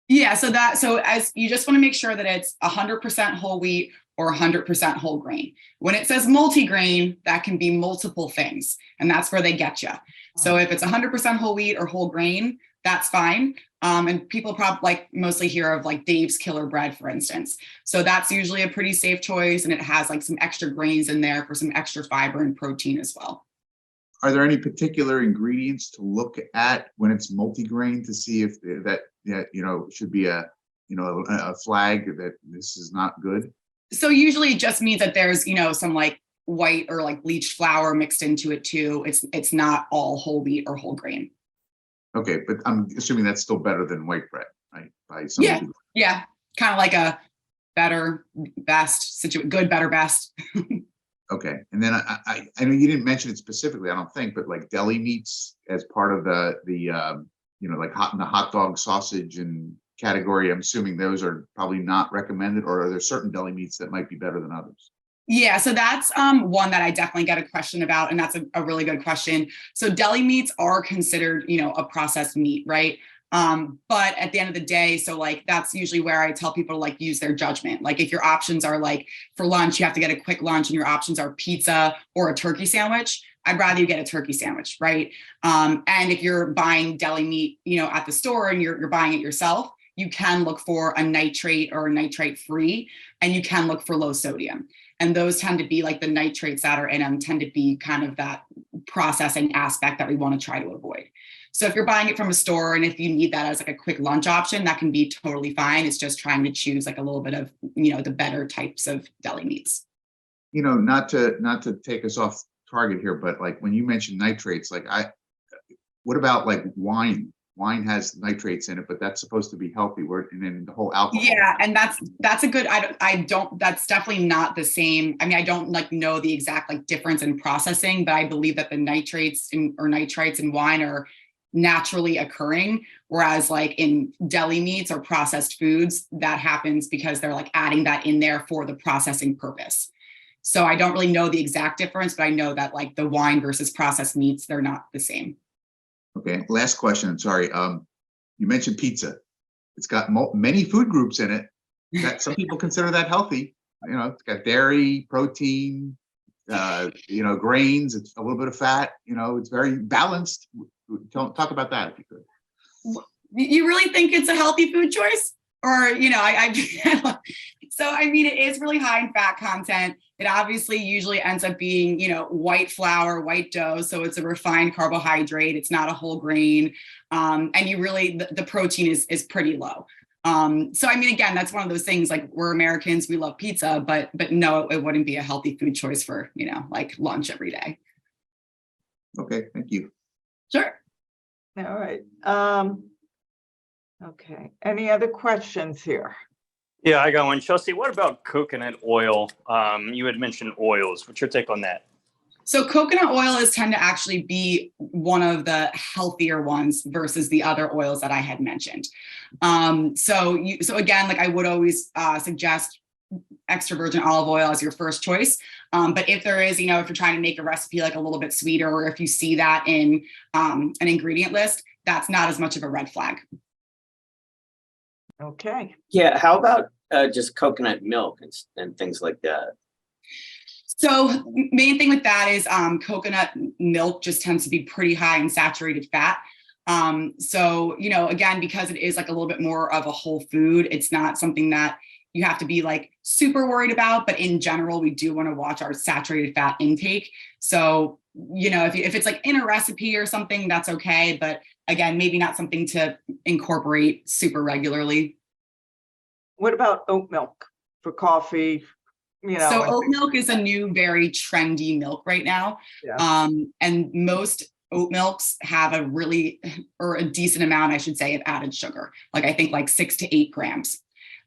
A: Yeah, so as you just want to make sure that it's 100% whole wheat or 100% whole grain. When it says multi-grain, that can be multiple things, and that's where they get you. So if it's 100% whole wheat or whole grain, that's fine. And people probably like mostly hear of like Dave's Killer Bread, for instance. So that's usually a pretty safe choice, and it has like some extra grains in there for some extra fiber and protein as well.
C: Are there any particular ingredients to look at when it's multi-grain to see if that you know should be a flag that this is not good?
A: So usually it just means that there's, you know, some like white or like bleached flour mixed into it too. It's not all whole wheat or whole grain.
C: Okay, but I'm assuming that's still better than white bread, right? By some
A: Yeah, kind of like a better, best good, better, best.
C: Okay, and then I know you didn't mention it specifically, I don't think, but like deli meats as part of the you know, like the hot dog, sausage and category, I'm assuming those are probably not recommended, or are there certain deli meats that might be better than others?
A: Yeah, so that's one that I definitely get a question about, and that's a really good question. So deli meats are considered, you know, a processed meat, right? But at the end of the day, so like that's usually where I tell people to like use their judgment. Like if your options are like for lunch, you have to get a quick lunch, and your options are pizza or a turkey sandwich, I'd rather you get a turkey sandwich, right? And if you're buying deli meat, you know, at the store and you're buying it yourself, you can look for a nitrate or a nitrate free, and you can look for low sodium. And those tend to be like the nitrates that are in them tend to be kind of that processing aspect that we want to try to avoid. So if you're buying it from a store and if you need that as like a quick lunch option, that can be totally fine. It's just trying to choose like a little bit of, you know, the better types of deli meats.
C: You know, not to take us off target here, but like when you mentioned nitrates, like what about like wine? Wine has nitrates in it, but that's supposed to be healthy. And then the whole alcohol.
A: Yeah, and that's a good. I don't. That's definitely not the same. I mean, I don't like know the exact like difference in processing, but I believe that the nitrates or nitrites in wine are naturally occurring, whereas like in deli meats or processed foods, that happens because they're like adding that in there for the processing purpose. So I don't really know the exact difference, but I know that like the wine versus processed meats, they're not the same.
C: Okay, last question. Sorry. You mentioned pizza. It's got many food groups in it. That some people consider that healthy. You know, it's got dairy, protein, you know, grains. It's a little bit of fat. You know, it's very balanced. Talk about that if you could.
A: You really think it's a healthy food choice? Or, you know, so I mean, it is really high in fat content. It obviously usually ends up being, you know, white flour, white dough. So it's a refined carbohydrate. It's not a whole grain. And you really, the protein is pretty low. So, I mean, again, that's one of those things like we're Americans, we love pizza, but no, it wouldn't be a healthy food choice for, you know, like lunch every day.
C: Okay, thank you.
A: Sure.
B: All right. Okay, any other questions here?
G: Yeah, I got one. Chelsea, what about coconut oil? You had mentioned oils. What's your take on that?
A: So coconut oil tend to actually be one of the healthier ones versus the other oils that I had mentioned. So again, like I would always suggest extra virgin olive oil as your first choice. But if there is, you know, if you're trying to make a recipe like a little bit sweeter, or if you see that in an ingredient list, that's not as much of a red flag.
B: Okay.
D: Yeah, how about just coconut milk and things like that?
A: So main thing with that is coconut milk just tends to be pretty high in saturated fat. So, you know, again, because it is like a little bit more of a whole food, it's not something that you have to be like super worried about. But in general, we do want to watch our saturated fat intake. So, you know, if it's like in a recipe or something, that's okay. But again, maybe not something to incorporate super regularly.
B: What about oat milk for coffee? You know,
A: So
B: and
A: oat
B: things
A: milk
B: like
A: is a
B: that?
A: new, very trendy milk right now.
B: Yeah.
A: And most oat milks have a really, or a decent amount, I should say, of added sugar. Like I think like 6 to 8 grams,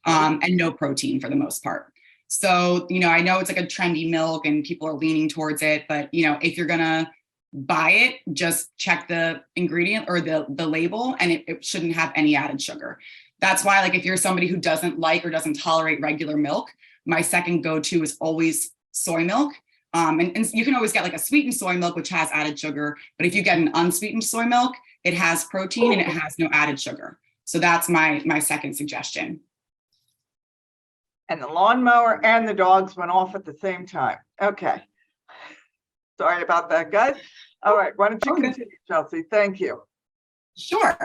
A: and no protein for the most part. So, I know it's like a trendy milk and people are leaning towards it, but if you're gonna buy it, just check the ingredient or the label, and it shouldn't have any added sugar. That's why, like, if you're somebody who doesn't like or doesn't tolerate regular milk, my second go-to is always soy milk. And you can always get like a sweetened soy milk, which has added sugar. But if you get an unsweetened soy milk, it has protein and it has no added sugar. So that's my second suggestion.
B: And the lawnmower and the dogs went off at the same time. Okay. Sorry about that, guys. All right, why don't you
A: Okay.
B: continue, Chelsea? Thank you.
A: Sure.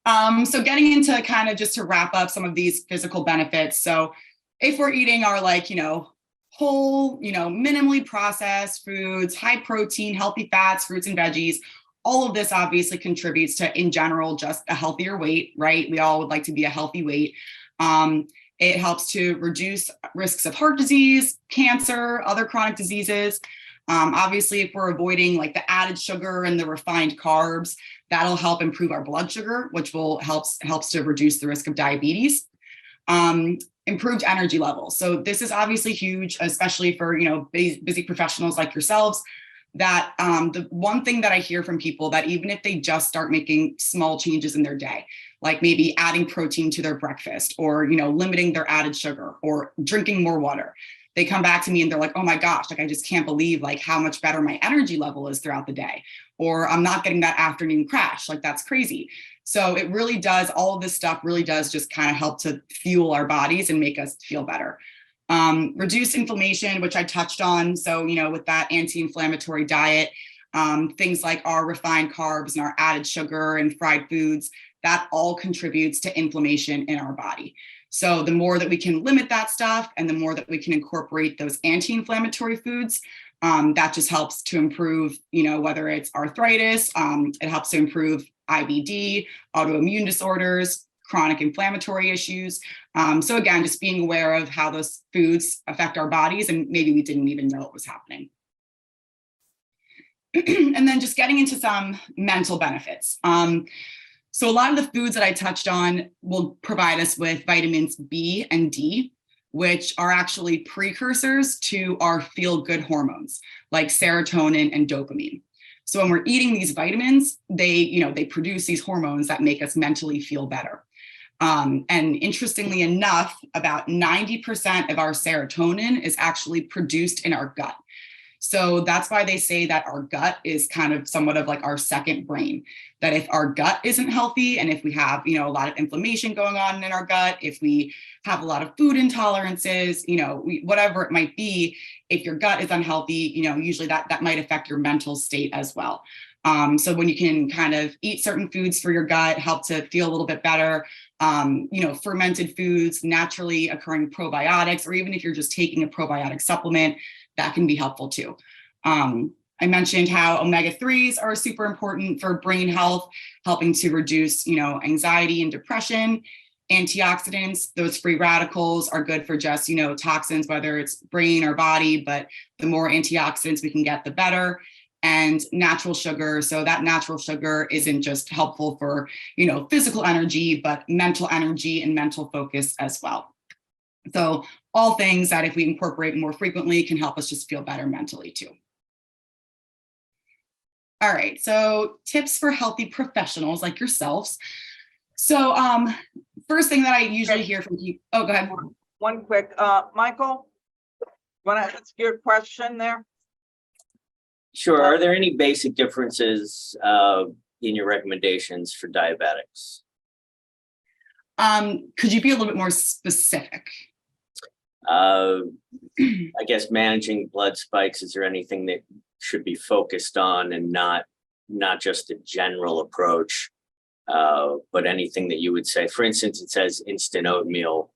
A: So getting into kind of just to wrap up some of these physical benefits. So if we're eating our whole, minimally processed foods, high protein, healthy fats, fruits and veggies, all of this obviously contributes to, in general, just a healthier weight, right? We all would like to be a healthy weight. It helps to reduce risks of heart disease, cancer, other chronic diseases. Obviously, if we're avoiding like the added sugar and the refined carbs, that'll help improve our blood sugar, which helps to reduce the risk of diabetes. Improved energy levels. So this is obviously huge, especially for busy professionals like yourselves. That the one thing that I hear from people, that even if they just start making small changes in their day, like maybe adding protein to their breakfast, or limiting their added sugar, or drinking more water, they come back to me and they're like, oh my gosh, like I just can't believe like how much better my energy level is throughout the day, or I'm not getting that afternoon crash, like that's crazy. So it really does, all of this stuff really does just kind of help to fuel our bodies and make us feel better. Reduce inflammation, which I touched on. So, with that anti-inflammatory diet, things like our refined carbs and our added sugar and fried foods, that all contributes to inflammation in our body. So the more that we can limit that stuff and the more that we can incorporate those anti-inflammatory foods, that just helps to improve, whether it's arthritis, it helps to improve IBD, autoimmune disorders, chronic inflammatory issues. So again, just being aware of how those foods affect our bodies, and maybe we didn't even know it was happening. And then just getting into some mental benefits. So a lot of the foods that I touched on will provide us with vitamins B and D, which are actually precursors to our feel-good hormones like serotonin and dopamine. So when we're eating these vitamins, they produce these hormones that make us mentally feel better. And interestingly enough, about 90% of our serotonin is actually produced in our gut. So that's why they say that our gut is kind of somewhat of like our second brain, that if our gut isn't healthy, and if we have, a lot of inflammation going on in our gut, if we have a lot of food intolerances, whatever it might be, if your gut is unhealthy, usually that might affect your mental state as well. So when you can kind of eat certain foods for your gut, help to feel a little bit better, fermented foods, naturally occurring probiotics, or even if you're just taking a probiotic supplement, that can be helpful too. I mentioned how omega-3s are super important for brain health, helping to reduce, anxiety and depression. Antioxidants, those free radicals, are good for just, toxins, whether it's brain or body, but the more antioxidants we can get, the better. And natural sugar. So that natural sugar isn't just helpful for, physical energy, but mental energy and mental focus as well. So all things that if we incorporate more frequently can help us just feel better mentally too. All right, so tips for healthy professionals like yourselves. So first thing that I usually hear from people, oh, go ahead.
B: One quick, Michael, want to ask your question there?
D: Sure. Are there any basic differences in your recommendations for diabetics?
A: Could you be a little bit more specific?
D: I guess managing blood spikes, is there anything that should be focused on, and not just a general approach, but anything that you would say? For instance, it says instant oatmeal.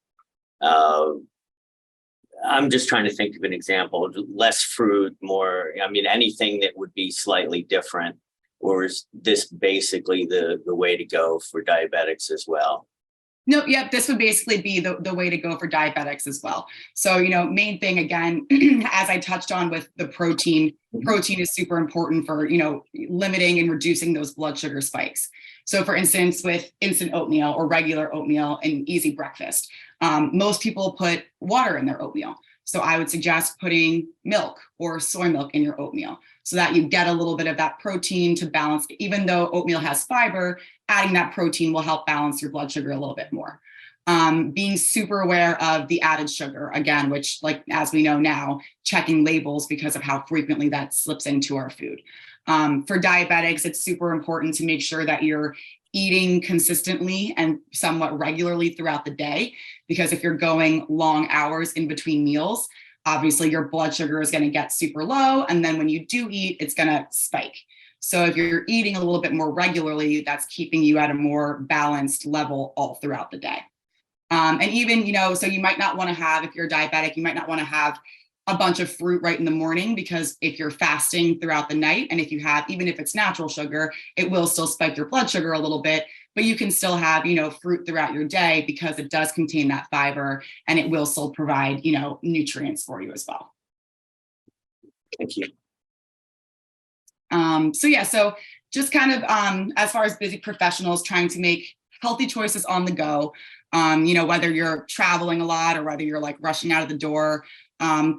D: I'm just trying to think of an example. Less fruit, more, anything that would be slightly different Or is this basically the way to go for diabetics as well?
A: No, yep, this would basically be the way to go for diabetics as well. So, main thing again, as I touched on with the protein is super important for, limiting and reducing those blood sugar spikes. So for instance, with instant oatmeal or regular oatmeal and easy breakfast, most people put water in their oatmeal. So I would suggest putting milk or soy milk in your oatmeal so that you get a little bit of that protein to balance. Even though oatmeal has fiber, adding that protein will help balance your blood sugar a little bit more. Being super aware of the added sugar, again, which, like, as we know now, checking labels because of how frequently that slips into our food. For diabetics, it's super important to make sure that you're eating consistently and somewhat regularly throughout the day, because if you're going long hours in between meals, obviously your blood sugar is going to get super low. And then when you do eat, it's going to spike. So if you're eating a little bit more regularly, that's keeping you at a more balanced level all throughout the day. And even, so you might not want to have, if you're a diabetic, you might not want to have a bunch of fruit right in the morning, because if you're fasting throughout the night, and if you have, even if it's natural sugar, it will still spike your blood sugar a little bit, but you can still have, fruit throughout your day because it does contain that fiber and it will still provide, nutrients for you as well.
D: Thank you.
A: So just kind of as far as busy professionals trying to make healthy choices on the go, whether you're traveling a lot or whether you're like rushing out of the door,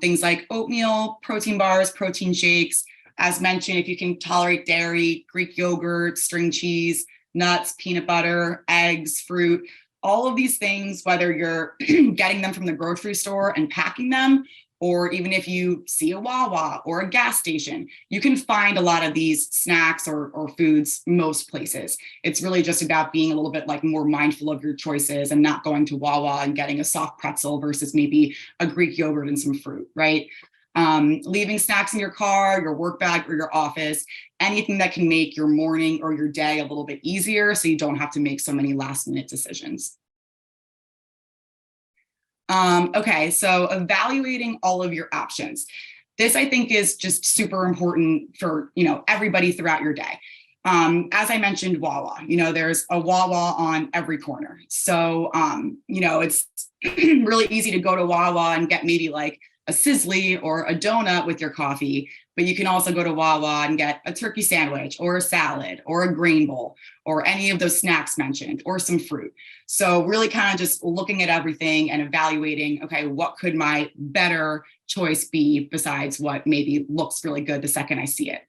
A: things like oatmeal, protein bars, protein shakes. As mentioned, if you can tolerate dairy, Greek yogurt, string cheese, nuts, peanut butter, eggs, fruit, all of these things, whether you're getting them from the grocery store and packing them, or even if you see a Wawa or a gas station, you can find a lot of these snacks or foods most places. It's really just about being a little bit like more mindful of your choices and not going to Wawa and getting a soft pretzel versus maybe a Greek yogurt and some fruit, right? Leaving snacks in your car, your work bag, or your office, anything that can make your morning or your day a little bit easier so you don't have to make so many last minute decisions. Okay, so evaluating all of your options. This, I think, is just super important for, everybody throughout your day. As I mentioned, Wawa, there's a Wawa on every corner. So, it's really easy to go to Wawa and get maybe like a sizzly or a donut with your coffee, but you can also go to Wawa and get a turkey sandwich or a salad or a grain bowl or any of those snacks mentioned or some fruit. So really kind of just looking at everything and evaluating, okay, what could my better choice be besides what maybe looks really good the second I see it.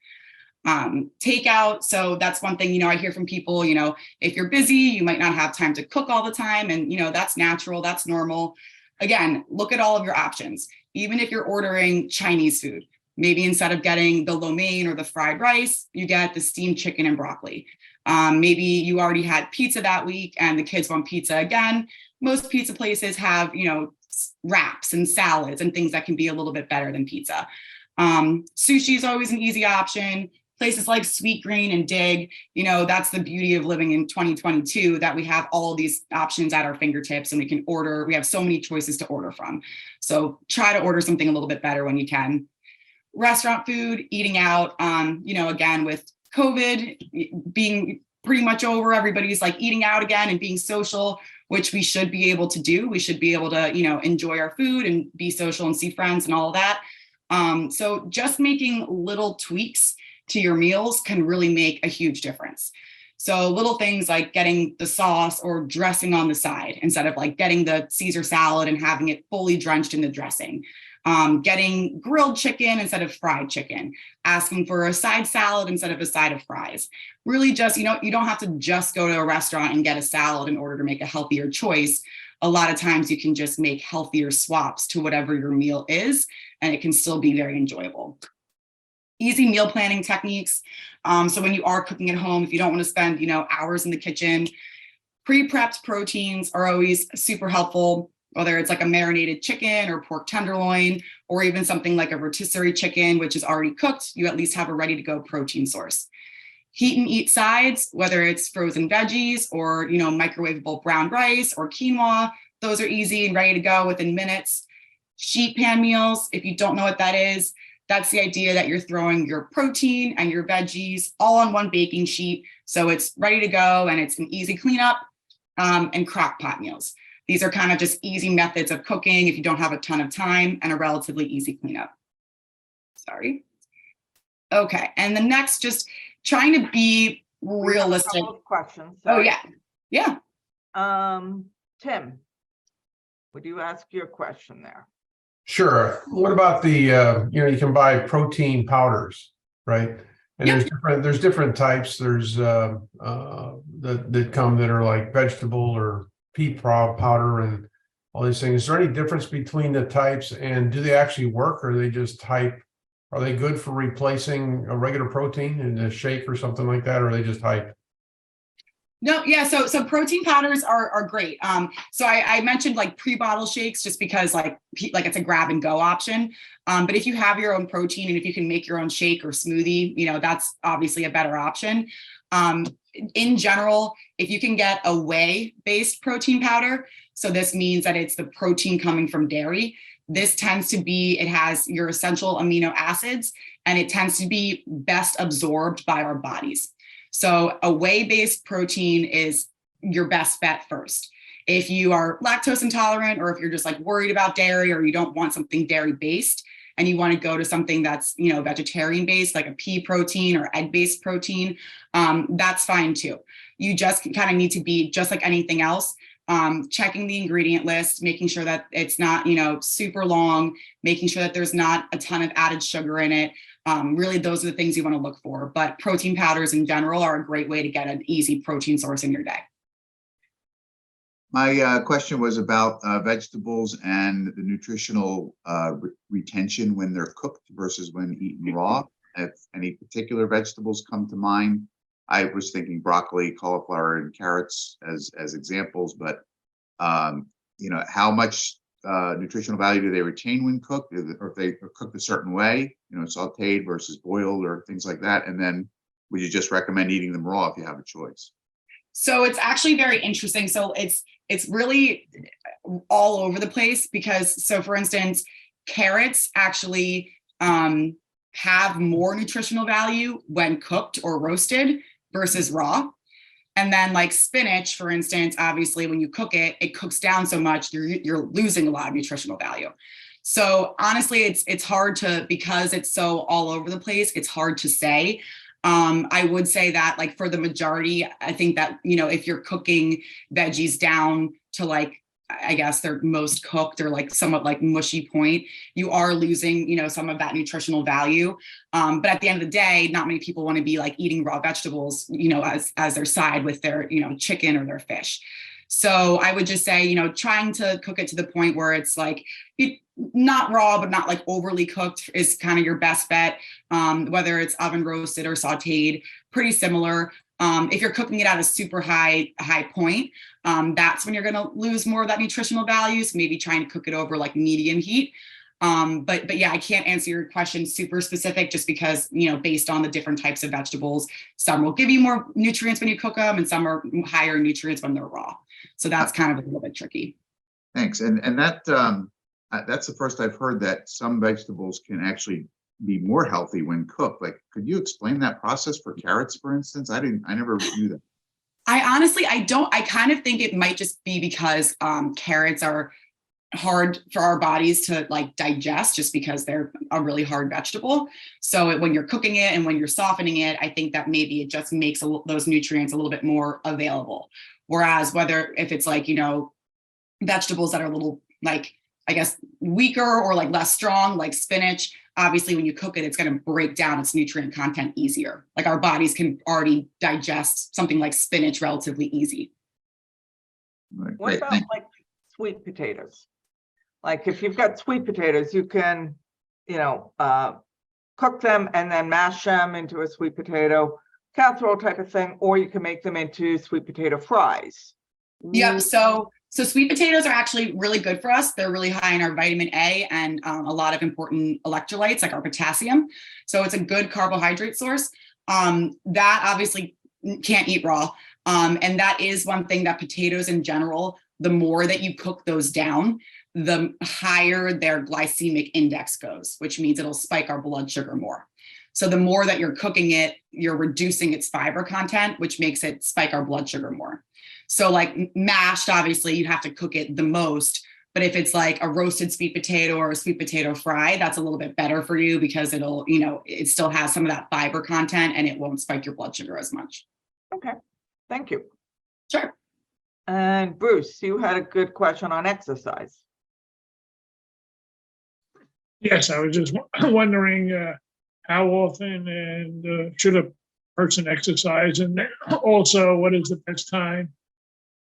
A: Takeout. So that's one thing, I hear from people, if you're busy, you might not have time to cook all the time. And, that's natural, that's normal. Again, look at all of your options. Even if you're ordering Chinese food, maybe instead of getting the lo mein or the fried rice, you get the steamed chicken and broccoli. Maybe you already had pizza that week and the kids want pizza again. Most pizza places have, wraps and salads and things that can be a little bit better than pizza. Sushi is always an easy option. Places like Sweet Green and Dig, that's the beauty of living in 2022, that we have all of these options at our fingertips and we can order. We have so many choices to order from. So try to order something a little bit better when you can. Restaurant food, eating out, again, with COVID being pretty much over, everybody's like eating out again and being social, which we should be able to do. We should be able to, enjoy our food and be social and see friends and all of that. So just making little tweaks to your meals can really make a huge difference. So little things like getting the sauce or dressing on the side instead of like getting the Caesar salad and having it fully drenched in the dressing. Getting grilled chicken instead of fried chicken, asking for a side salad instead of a side of fries. Really just, you don't have to just go to a restaurant and get a salad in order to make a healthier choice. A lot of times you can just make healthier swaps to whatever your meal is, and it can still be very enjoyable. Easy meal planning techniques. So when you are cooking at home, if you don't want to spend, hours in the kitchen, pre-prepped proteins are always super helpful, whether it's like a marinated chicken or pork tenderloin, or even something like a rotisserie chicken, which is already cooked, you at least have a ready to go protein source. Heat and eat sides, whether it's frozen veggies or, microwavable brown rice or quinoa, those are easy and ready to go within minutes. Sheet pan meals, if you don't know what that is, That's the idea that you're throwing your protein and your veggies all on one baking sheet. So it's ready to go and it's an easy cleanup, and crock pot meals. These are kind of just easy methods of cooking if you don't have a ton of time, and a relatively easy cleanup. Sorry. Okay, and the next, just trying to be
B: We have a
A: realistic.
B: couple of questions.
A: Oh,
B: sorry.
A: yeah. Yeah.
B: Tim, would you ask your question there?
E: Sure. What about the, you can buy protein powders, right? And
A: Yep.
E: there's different types. There's that come that are like vegetable or pea powder and all these things. Is there any difference between the types, and do they actually work, or are they just hype? Are they good for replacing a regular protein in a shake or something like that, or are they just hype?
A: No, yeah. So protein powders are great. So I mentioned like pre-bottle shakes just because like it's a grab and go option. But if you have your own protein and if you can make your own shake or smoothie, that's obviously a better option. In general, if you can get a whey-based protein powder, so this means that it's the protein coming from dairy. This tends to be, it has your essential amino acids, and it tends to be best absorbed by our bodies. So a whey-based protein is your best bet first. If you are lactose intolerant, or if you're just like worried about dairy, or you don't want something dairy-based and you want to go to something that's, vegetarian-based, like a pea protein or egg-based protein, that's fine too. You just kind of need to be, just like anything else, checking the ingredient list, making sure that it's not, super long, making sure that there's not a ton of added sugar in it. Really, those are the things you want to look for. But protein powders in general are a great way to get an easy protein source in your day.
C: My question was about vegetables and the nutritional retention when they're cooked versus when eaten raw. If any particular vegetables come to mind, I was thinking broccoli, cauliflower, and carrots as examples. But how much nutritional value do they retain when cooked, or if they are cooked a certain way, sauteed versus boiled or things like that? And then would you just recommend eating them raw if you have a choice?
A: So it's actually very interesting. So it's really all over the place because, so for instance, carrots actually have more nutritional value when cooked or roasted versus raw. And then like spinach, for instance, obviously when you cook it, it cooks down so much, you're losing a lot of nutritional value. So honestly, it's hard to, because it's so all over the place, it's hard to say. I would say that like for the majority, I think that, if you're cooking veggies down to like, I guess they're most cooked or like somewhat like mushy point, you are losing, some of that nutritional value. But at the end of the day, not many people want to be like eating raw vegetables, as their side with their, chicken or their fish. So I would just say, trying to cook it to the point where it's like not raw, but not like overly cooked is kind of your best bet. Whether it's oven roasted or sauteed, pretty similar. If you're cooking it at a super high point, that's when you're going to lose more of that nutritional value. So maybe trying to cook it over like medium heat. But yeah, I can't answer your question super specific just because, based on the different types of vegetables, some will give you more nutrients when you cook them and some are higher nutrients when they're raw. So that's kind of a little bit tricky.
C: Thanks. And that's the first I've heard that some vegetables can actually be more healthy when cooked. Like, could you explain that process for carrots, for instance? I never knew that.
A: I kind of think it might just be because carrots are hard for our bodies to like digest just because they're a really hard vegetable. So when you're cooking it and when you're softening it, I think that maybe it just makes those nutrients a little bit more available. Whereas if it's like, vegetables that are a little like, I guess, weaker or like less strong, like spinach, obviously when you cook it, it's going to break down its nutrient content easier. Like our bodies can already digest something like spinach relatively easy.
C: Right,
B: What
C: great,
B: about
C: thanks.
B: like sweet potatoes? Like if you've got sweet potatoes, you can, cook them and then mash them into a sweet potato casserole type of thing, or you can make them into sweet potato fries.
A: Yep. So sweet potatoes are actually really good for us. They're really high in our vitamin A and a lot of important electrolytes like our potassium. So it's a good carbohydrate source. That obviously can't eat raw. And that is one thing that potatoes in general, the more that you cook those down, the higher their glycemic index goes, which means it'll spike our blood sugar more. So the more that you're cooking it, you're reducing its fiber content, which makes it spike our blood sugar more. So like mashed, obviously you have to cook it the most, but if it's like a roasted sweet potato or a sweet potato fry, that's a little bit better for you because it'll, it still has some of that fiber content and it won't spike your blood sugar as much.
B: Okay, thank you.
A: Sure.
B: And Bruce, you had a good question on exercise.
H: Yes, I was just wondering how often and should a person exercise, and also what is the best time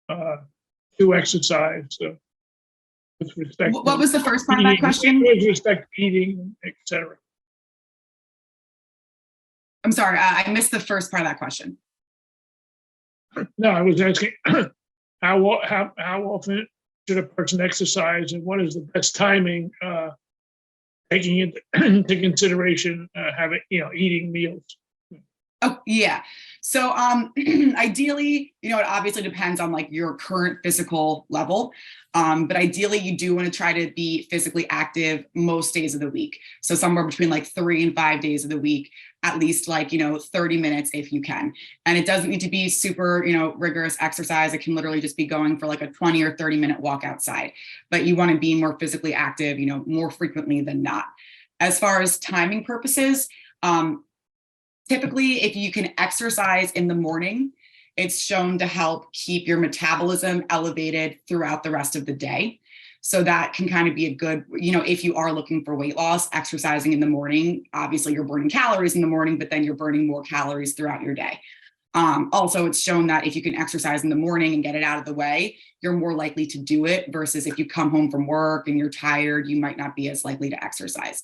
H: to exercise with respect.
A: What was the first part of that question?
H: With respect to eating, etc.
A: I'm sorry, I missed the first part of that question.
H: No, I was asking how often should a person exercise, and what is the best timing, taking into consideration having eating meals.
A: Oh, yeah. So ideally, it obviously depends on like your current physical level. But ideally, you do want to try to be physically active most days of the week. So somewhere between like 3 and 5 days of the week, at least like, 30 minutes if you can. And it doesn't need to be super, rigorous exercise. It can literally just be going for like a 20 or 30-minute walk outside. But you want to be more physically active, more frequently than not. As far as timing purposes, typically, if you can exercise in the morning, it's shown to help keep your metabolism elevated throughout the rest of the day. So that can kind of be a good, if you are looking for weight loss, exercising in the morning, obviously you're burning calories in the morning, but then you're burning more calories throughout your day. Also, it's shown that if you can exercise in the morning and get it out of the way, you're more likely to do it versus if you come home from work and you're tired, you might not be as likely to exercise.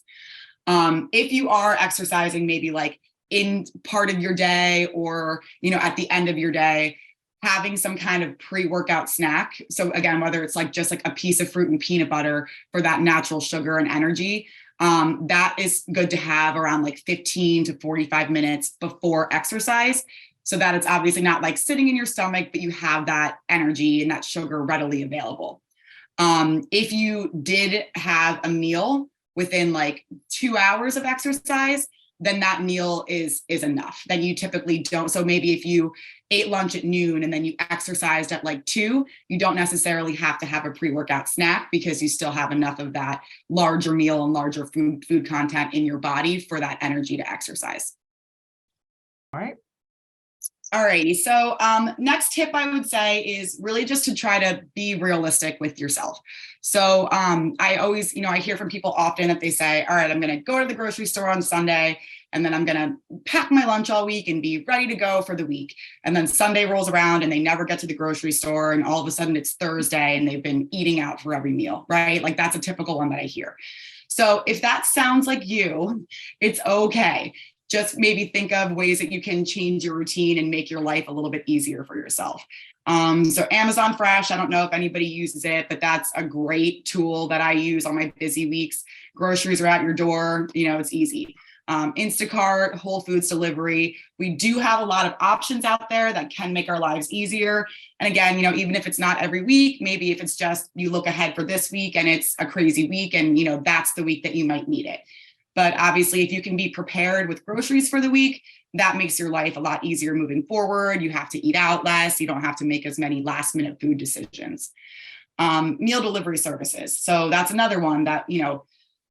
A: If you are exercising, maybe like in part of your day or, at the end of your day, having some kind of pre-workout snack. So again, whether it's like just like a piece of fruit and peanut butter for that natural sugar and energy, that is good to have around like 15 to 45 minutes before exercise. So that it's obviously not like sitting in your stomach, but you have that energy and that sugar readily available. If you did have a meal within like 2 hours of exercise, then that meal is enough. Then you typically don't. So maybe if you ate lunch at noon and then you exercised at like 2, you don't necessarily have to have a pre-workout snack because you still have enough of that larger meal and larger food content in your body for that energy to exercise.
B: All right.
A: All righty. So next tip I would say is really just to try to be realistic with yourself. So I always, I hear from people often that they say, all right, I'm going to go to the grocery store on Sunday and then I'm going to pack my lunch all week and be ready to go for the week. And then Sunday rolls around and they never get to the grocery store. And all of a sudden it's Thursday and they've been eating out for every meal, right? Like that's a typical one that I hear. So if that sounds like you, it's okay. Just maybe think of ways that you can change your routine and make your life a little bit easier for yourself. So Amazon Fresh, I don't know if anybody uses it, but that's a great tool that I use on my busy weeks. Groceries are at your door, it's easy. Instacart, Whole Foods delivery. We do have a lot of options out there that can make our lives easier. And again, even if it's not every week, maybe if it's just you look ahead for this week and it's a crazy week and, that's the week that you might need it. But obviously, if you can be prepared with groceries for the week, that makes your life a lot easier moving forward. You have to eat out less. You don't have to make as many last minute food decisions. Meal delivery services. So that's another one that,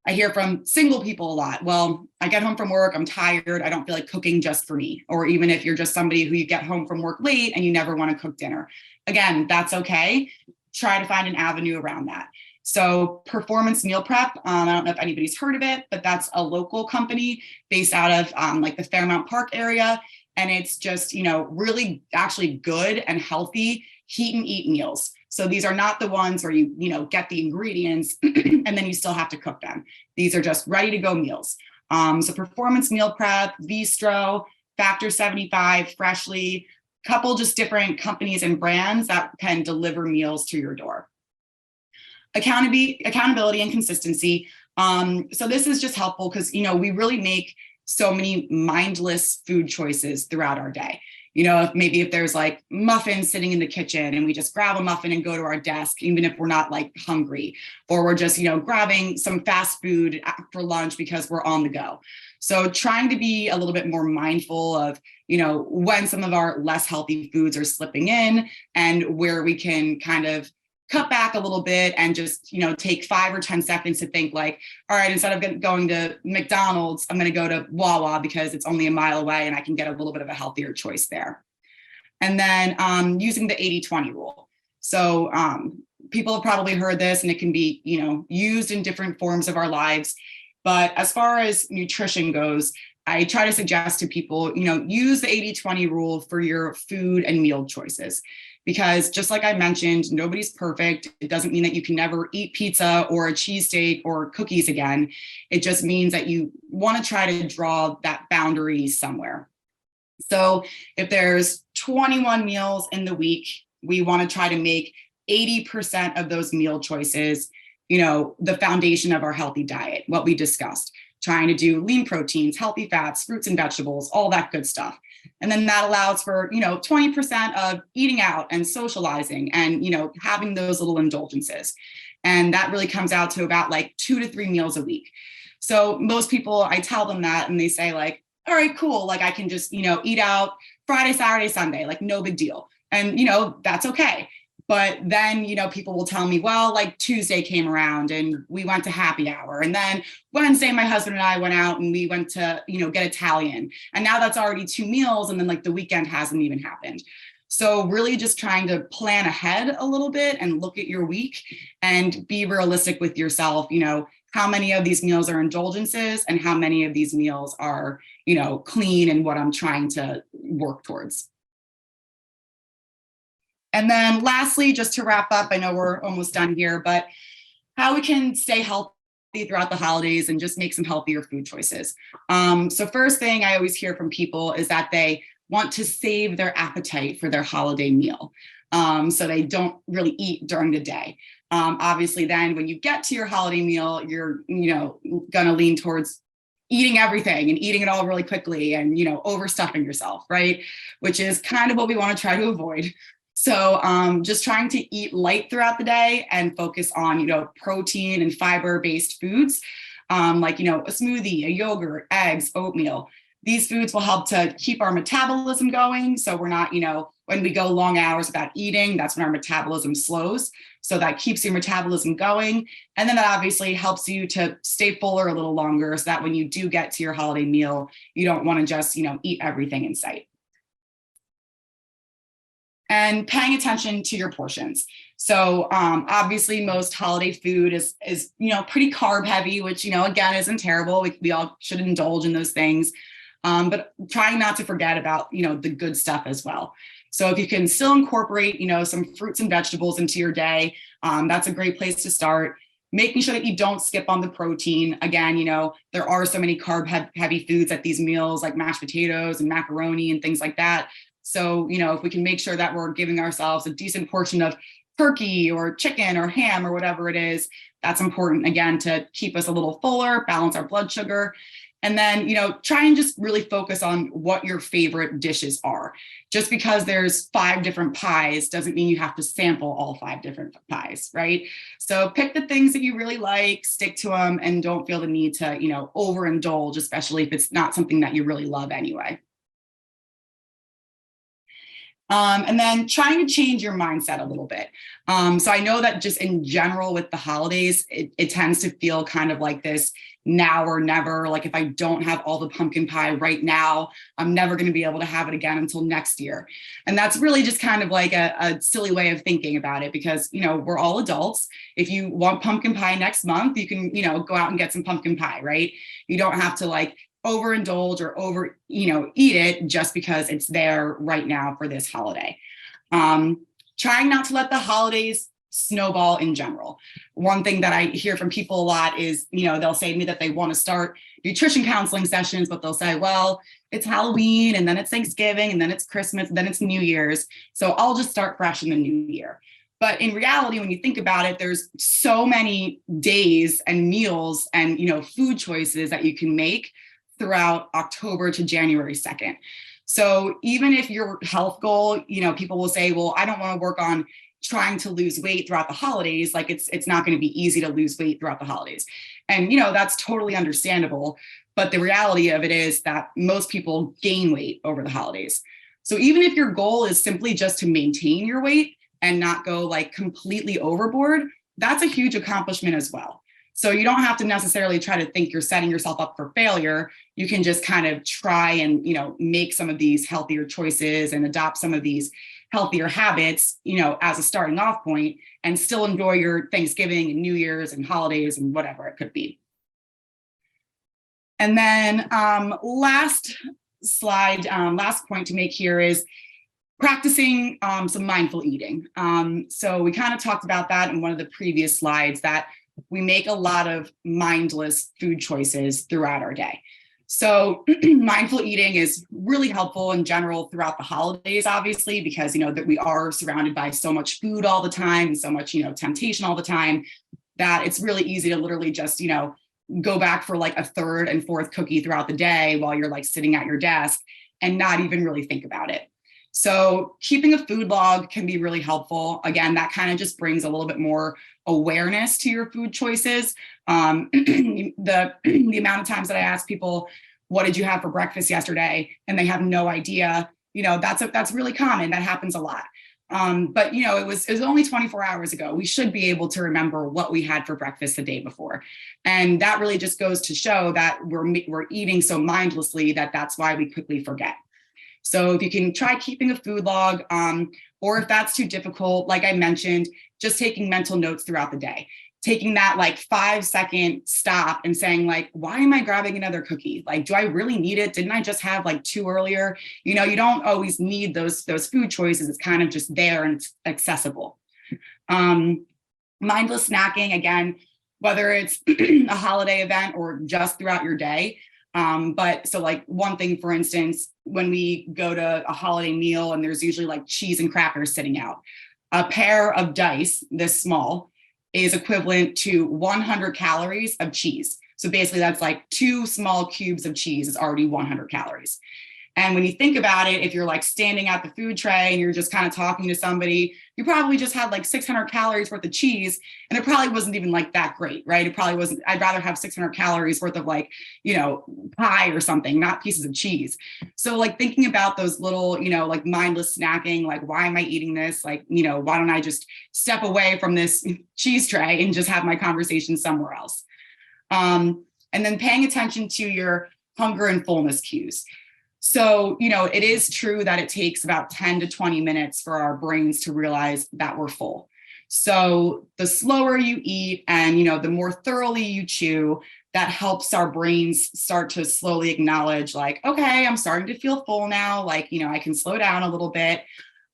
A: I hear from single people a lot. Well, I get home from work, I'm tired. I don't feel like cooking just for me. Or even if you're just somebody who you get home from work late and you never want to cook dinner. Again, that's okay. Try to find an avenue around that. So Performance Meal Prep, I don't know if anybody's heard of it, but that's a local company based out of like the Fairmount Park area. And it's just, really actually good and healthy heat and eat meals. So these are not the ones where you get the ingredients and then you still have to cook them. These are just ready to go meals. So Performance Meal Prep, Bistro, Factor 75, Freshly, couple just different companies and brands that can deliver meals to your door. Accountability and consistency. So this is just helpful because, we really make so many mindless food choices throughout our day. If there's like muffins sitting in the kitchen and we just grab a muffin and go to our desk, even if we're not like hungry, or we're just, grabbing some fast food for lunch because we're on the go. So trying to be a little bit more mindful of, when some of our less healthy foods are slipping in and where we can kind of cut back a little bit and just, take 5 or 10 seconds to think like, all right, instead of going to McDonald's, I'm going to go to Wawa because it's only a mile away and I can get a little bit of a healthier choice there. And then using the 80-20 rule. So people have probably heard this, and it can be, used in different forms of our lives. But as far as nutrition goes, I try to suggest to people, use the 80-20 rule for your food and meal choices. Because just like I mentioned, nobody's perfect. It doesn't mean that you can never eat pizza or a cheesesteak or cookies again. It just means that you want to try to draw that boundary somewhere. So if there's 21 meals in the week, we want to try to make 80% of those meal choices, the foundation of our healthy diet, what we discussed, trying to do lean proteins, healthy fats, fruits and vegetables, all that good stuff. And then that allows for, 20% of eating out and socializing and, having those little indulgences. And that really comes out to about like 2 to 3 meals a week. So most people, I tell them that and they say like, all right, cool. Like I can just, eat out Friday, Saturday, Sunday, like no big deal. And, that's okay. But then, people will tell me, well, like Tuesday came around and we went to happy hour. And then Wednesday, my husband and I went out and we went to, get Italian. And now that's already 2 meals. And then like the weekend hasn't even happened. So really just trying to plan ahead a little bit and look at your week and be realistic with yourself, how many of these meals are indulgences and how many of these meals are, clean and what I'm trying to work towards. And then lastly, just to wrap up, I know we're almost done here, but how we can stay healthy throughout the holidays and just make some healthier food choices. So first thing I always hear from people is that they want to save their appetite for their holiday meal. So they don't really eat during the day. Obviously then when you get to your holiday meal, you're, gonna lean towards eating everything and eating it all really quickly and, overstuffing yourself, right? Which is kind of what we want to try to avoid. So just trying to eat light throughout the day and focus on, protein and fiber-based foods, like, a smoothie, a yogurt, eggs, oatmeal. These foods will help to keep our metabolism going. So we're not, when we go long hours without eating, that's when our metabolism slows. So that keeps your metabolism going. And then that obviously helps you to stay fuller a little longer so that when you do get to your holiday meal, you don't want to just, eat everything in sight. And paying attention to your portions. So obviously most holiday food is pretty carb heavy, which, again, isn't terrible. We all should indulge in those things, but trying not to forget about, the good stuff as well. So if you can still incorporate, some fruits and vegetables into your day, that's a great place to start. Making sure that you don't skip on the protein. Again, there are so many carb heavy foods at these meals like mashed potatoes and macaroni and things like that. So, if we can make sure that we're giving ourselves a decent portion of turkey or chicken or ham or whatever it is, that's important, again, to keep us a little fuller, balance our blood sugar. And then, try and just really focus on what your favorite dishes are. Just because there's 5 different pies doesn't mean you have to sample all 5 different pies, right? So pick the things that you really like, stick to them, and don't feel the need to, overindulge, especially if it's not something that you really love anyway. And then trying to change your mindset a little bit. So I know that just in general with the holidays, it tends to feel kind of like this now or never. Like if I don't have all the pumpkin pie right now, I'm never going to be able to have it again until next year. And that's really just kind of like a silly way of thinking about it because, we're all adults. If you want pumpkin pie next month, you can, go out and get some pumpkin pie, right? You don't have to like overindulge or eat it just because it's there right now for this holiday. Trying not to let the holidays snowball in general. One thing that I hear from people a lot is, they'll say to me that they want to start nutrition counseling sessions, but they'll say, well, it's Halloween and then it's Thanksgiving and then it's Christmas and then it's New Year's. So I'll just start fresh in the new year. But in reality, when you think about it, there's so many days and meals and, food choices that you can make throughout October to January 2nd. So even if your health goal, people will say, well, I don't want to work on trying to lose weight throughout the holidays. Like it's not going to be easy to lose weight throughout the holidays. And, that's totally understandable. But the reality of it is that most people gain weight over the holidays. So even if your goal is simply just to maintain your weight and not go like completely overboard, that's a huge accomplishment as well. So you don't have to necessarily try to think you're setting yourself up for failure. You can just kind of try and, make some of these healthier choices and adopt some of these healthier habits, as a starting off point, and still enjoy your Thanksgiving and New Year's and holidays and whatever it could be. And then last slide, last point to make here is practicing some mindful eating. So we kind of talked about that in one of the previous slides, that we make a lot of mindless food choices throughout our day. So mindful eating is really helpful in general throughout the holidays, obviously, because, that we are surrounded by so much food all the time and so much, temptation all the time, that it's really easy to literally just, go back for like a third and fourth cookie throughout the day while you're like sitting at your desk and not even really think about it. So keeping a food log can be really helpful. Again, that kind of just brings a little bit more awareness to your food choices. The amount of times that I ask people, what did you have for breakfast yesterday? And they have no idea, that's really common. That happens a lot. But it was only 24 hours ago. We should be able to remember what we had for breakfast the day before. And that really just goes to show that we're eating so mindlessly that's why we quickly forget. So if you can try keeping a food log, or if that's too difficult, like I mentioned, just taking mental notes throughout the day, taking that like 5-second stop and saying like, why am I grabbing another cookie? Like, do I really need it? Didn't I just have like 2 earlier? You don't always need those food choices. It's kind of just there and it's accessible. Mindless snacking, again, whether it's a holiday event or just throughout your day. But so like one thing, for instance, when we go to a holiday meal and there's usually like cheese and crackers sitting out, a pair of dice this small is equivalent to 100 calories of cheese. So basically that's like 2 small cubes of cheese is already 100 calories. And when you think about it, if you're like standing at the food tray and you're just kind of talking to somebody, you probably just had like 600 calories worth of cheese, and it probably wasn't even like that great, right? It probably wasn't. I'd rather have 600 calories worth of like, pie or something, not pieces of cheese. So like thinking about those little, like mindless snacking, like, why am I eating this? Like, why don't I just step away from this cheese tray and just have my conversation somewhere else? And then paying attention to your hunger and fullness cues. So, it is true that it takes about 10 to 20 minutes for our brains to realize that we're full. So the slower you eat and, the more thoroughly you chew, that helps our brains start to slowly acknowledge like, okay, I'm starting to feel full now. Like, I can slow down a little bit.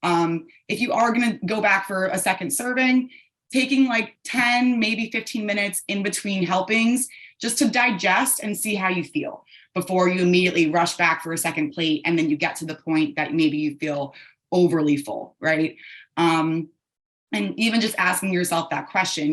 A: If you are going to go back for a second serving, taking like 10, maybe 15 minutes in between helpings just to digest and see how you feel before you immediately rush back for a second plate. And then you get to the point that maybe you feel overly full, right? And even just asking yourself that question,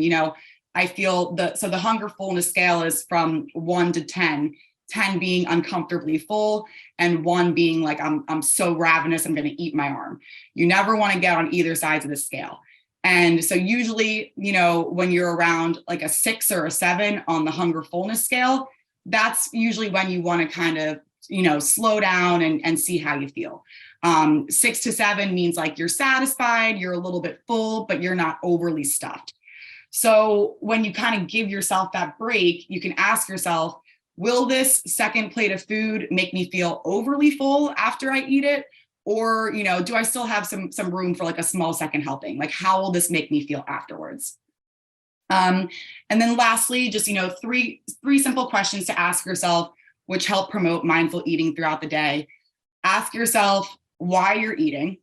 A: I feel the hunger fullness scale is from 1 to 10, 10 being uncomfortably full and 1 being like, I'm so ravenous, I'm going to eat my arm. You never want to get on either sides of the scale. And so usually, when you're around like a 6 or a 7 on the hunger fullness scale, that's usually when you want to kind of, slow down and see how you feel. 6 to 7 means like you're satisfied, you're a little bit full, but you're not overly stuffed. So when you kind of give yourself that break, you can ask yourself, will this second plate of food make me feel overly full after I eat it? Or, do I still have some room for like a small second helping? Like, how will this make me feel afterwards? And then lastly, just, 3 simple questions to ask yourself, which help promote mindful eating throughout the day. Ask yourself why you're eating.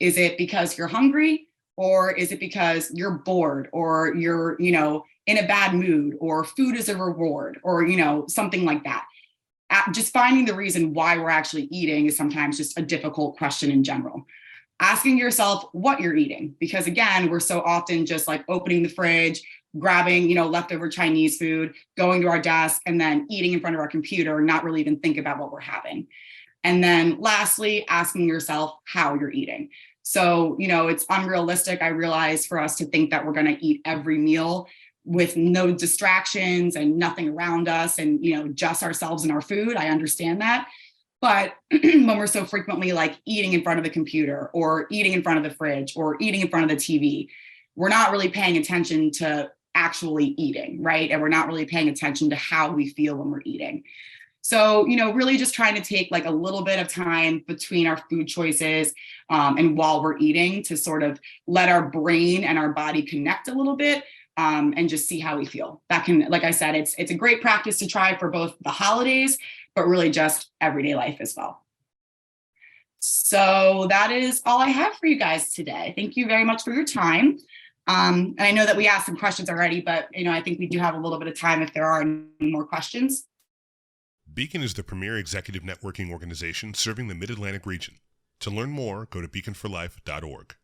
A: Is it because you're hungry? Or is it because you're bored or you're, in a bad mood, or food is a reward, or, something like that? Just finding the reason why we're actually eating is sometimes just a difficult question in general. Asking yourself what you're eating, because again, we're so often just like opening the fridge, grabbing, leftover Chinese food, going to our desk, and then eating in front of our computer, not really even think about what we're having. And then lastly, asking yourself how you're eating. So, it's unrealistic, I realize, for us to think that we're going to eat every meal with no distractions and nothing around us and, just ourselves and our food. I understand that. But when we're so frequently like eating in front of the computer or eating in front of the fridge or eating in front of the TV, we're not really paying attention to actually eating, right? And we're not really paying attention to how we feel when we're eating. So, really just trying to take like a little bit of time between our food choices and while we're eating to sort of let our brain and our body connect a little bit and just see how we feel. That can, like I said, it's a great practice to try for both the holidays, but really just everyday life as well. So that is all I have for you guys today. Thank you very much for your time. And I know that we asked some questions already, but I think we do have a little bit of time if there are any more questions.
I: Beacon is the premier executive networking organization serving the Mid-Atlantic region. To learn more, go to beaconforlife.org.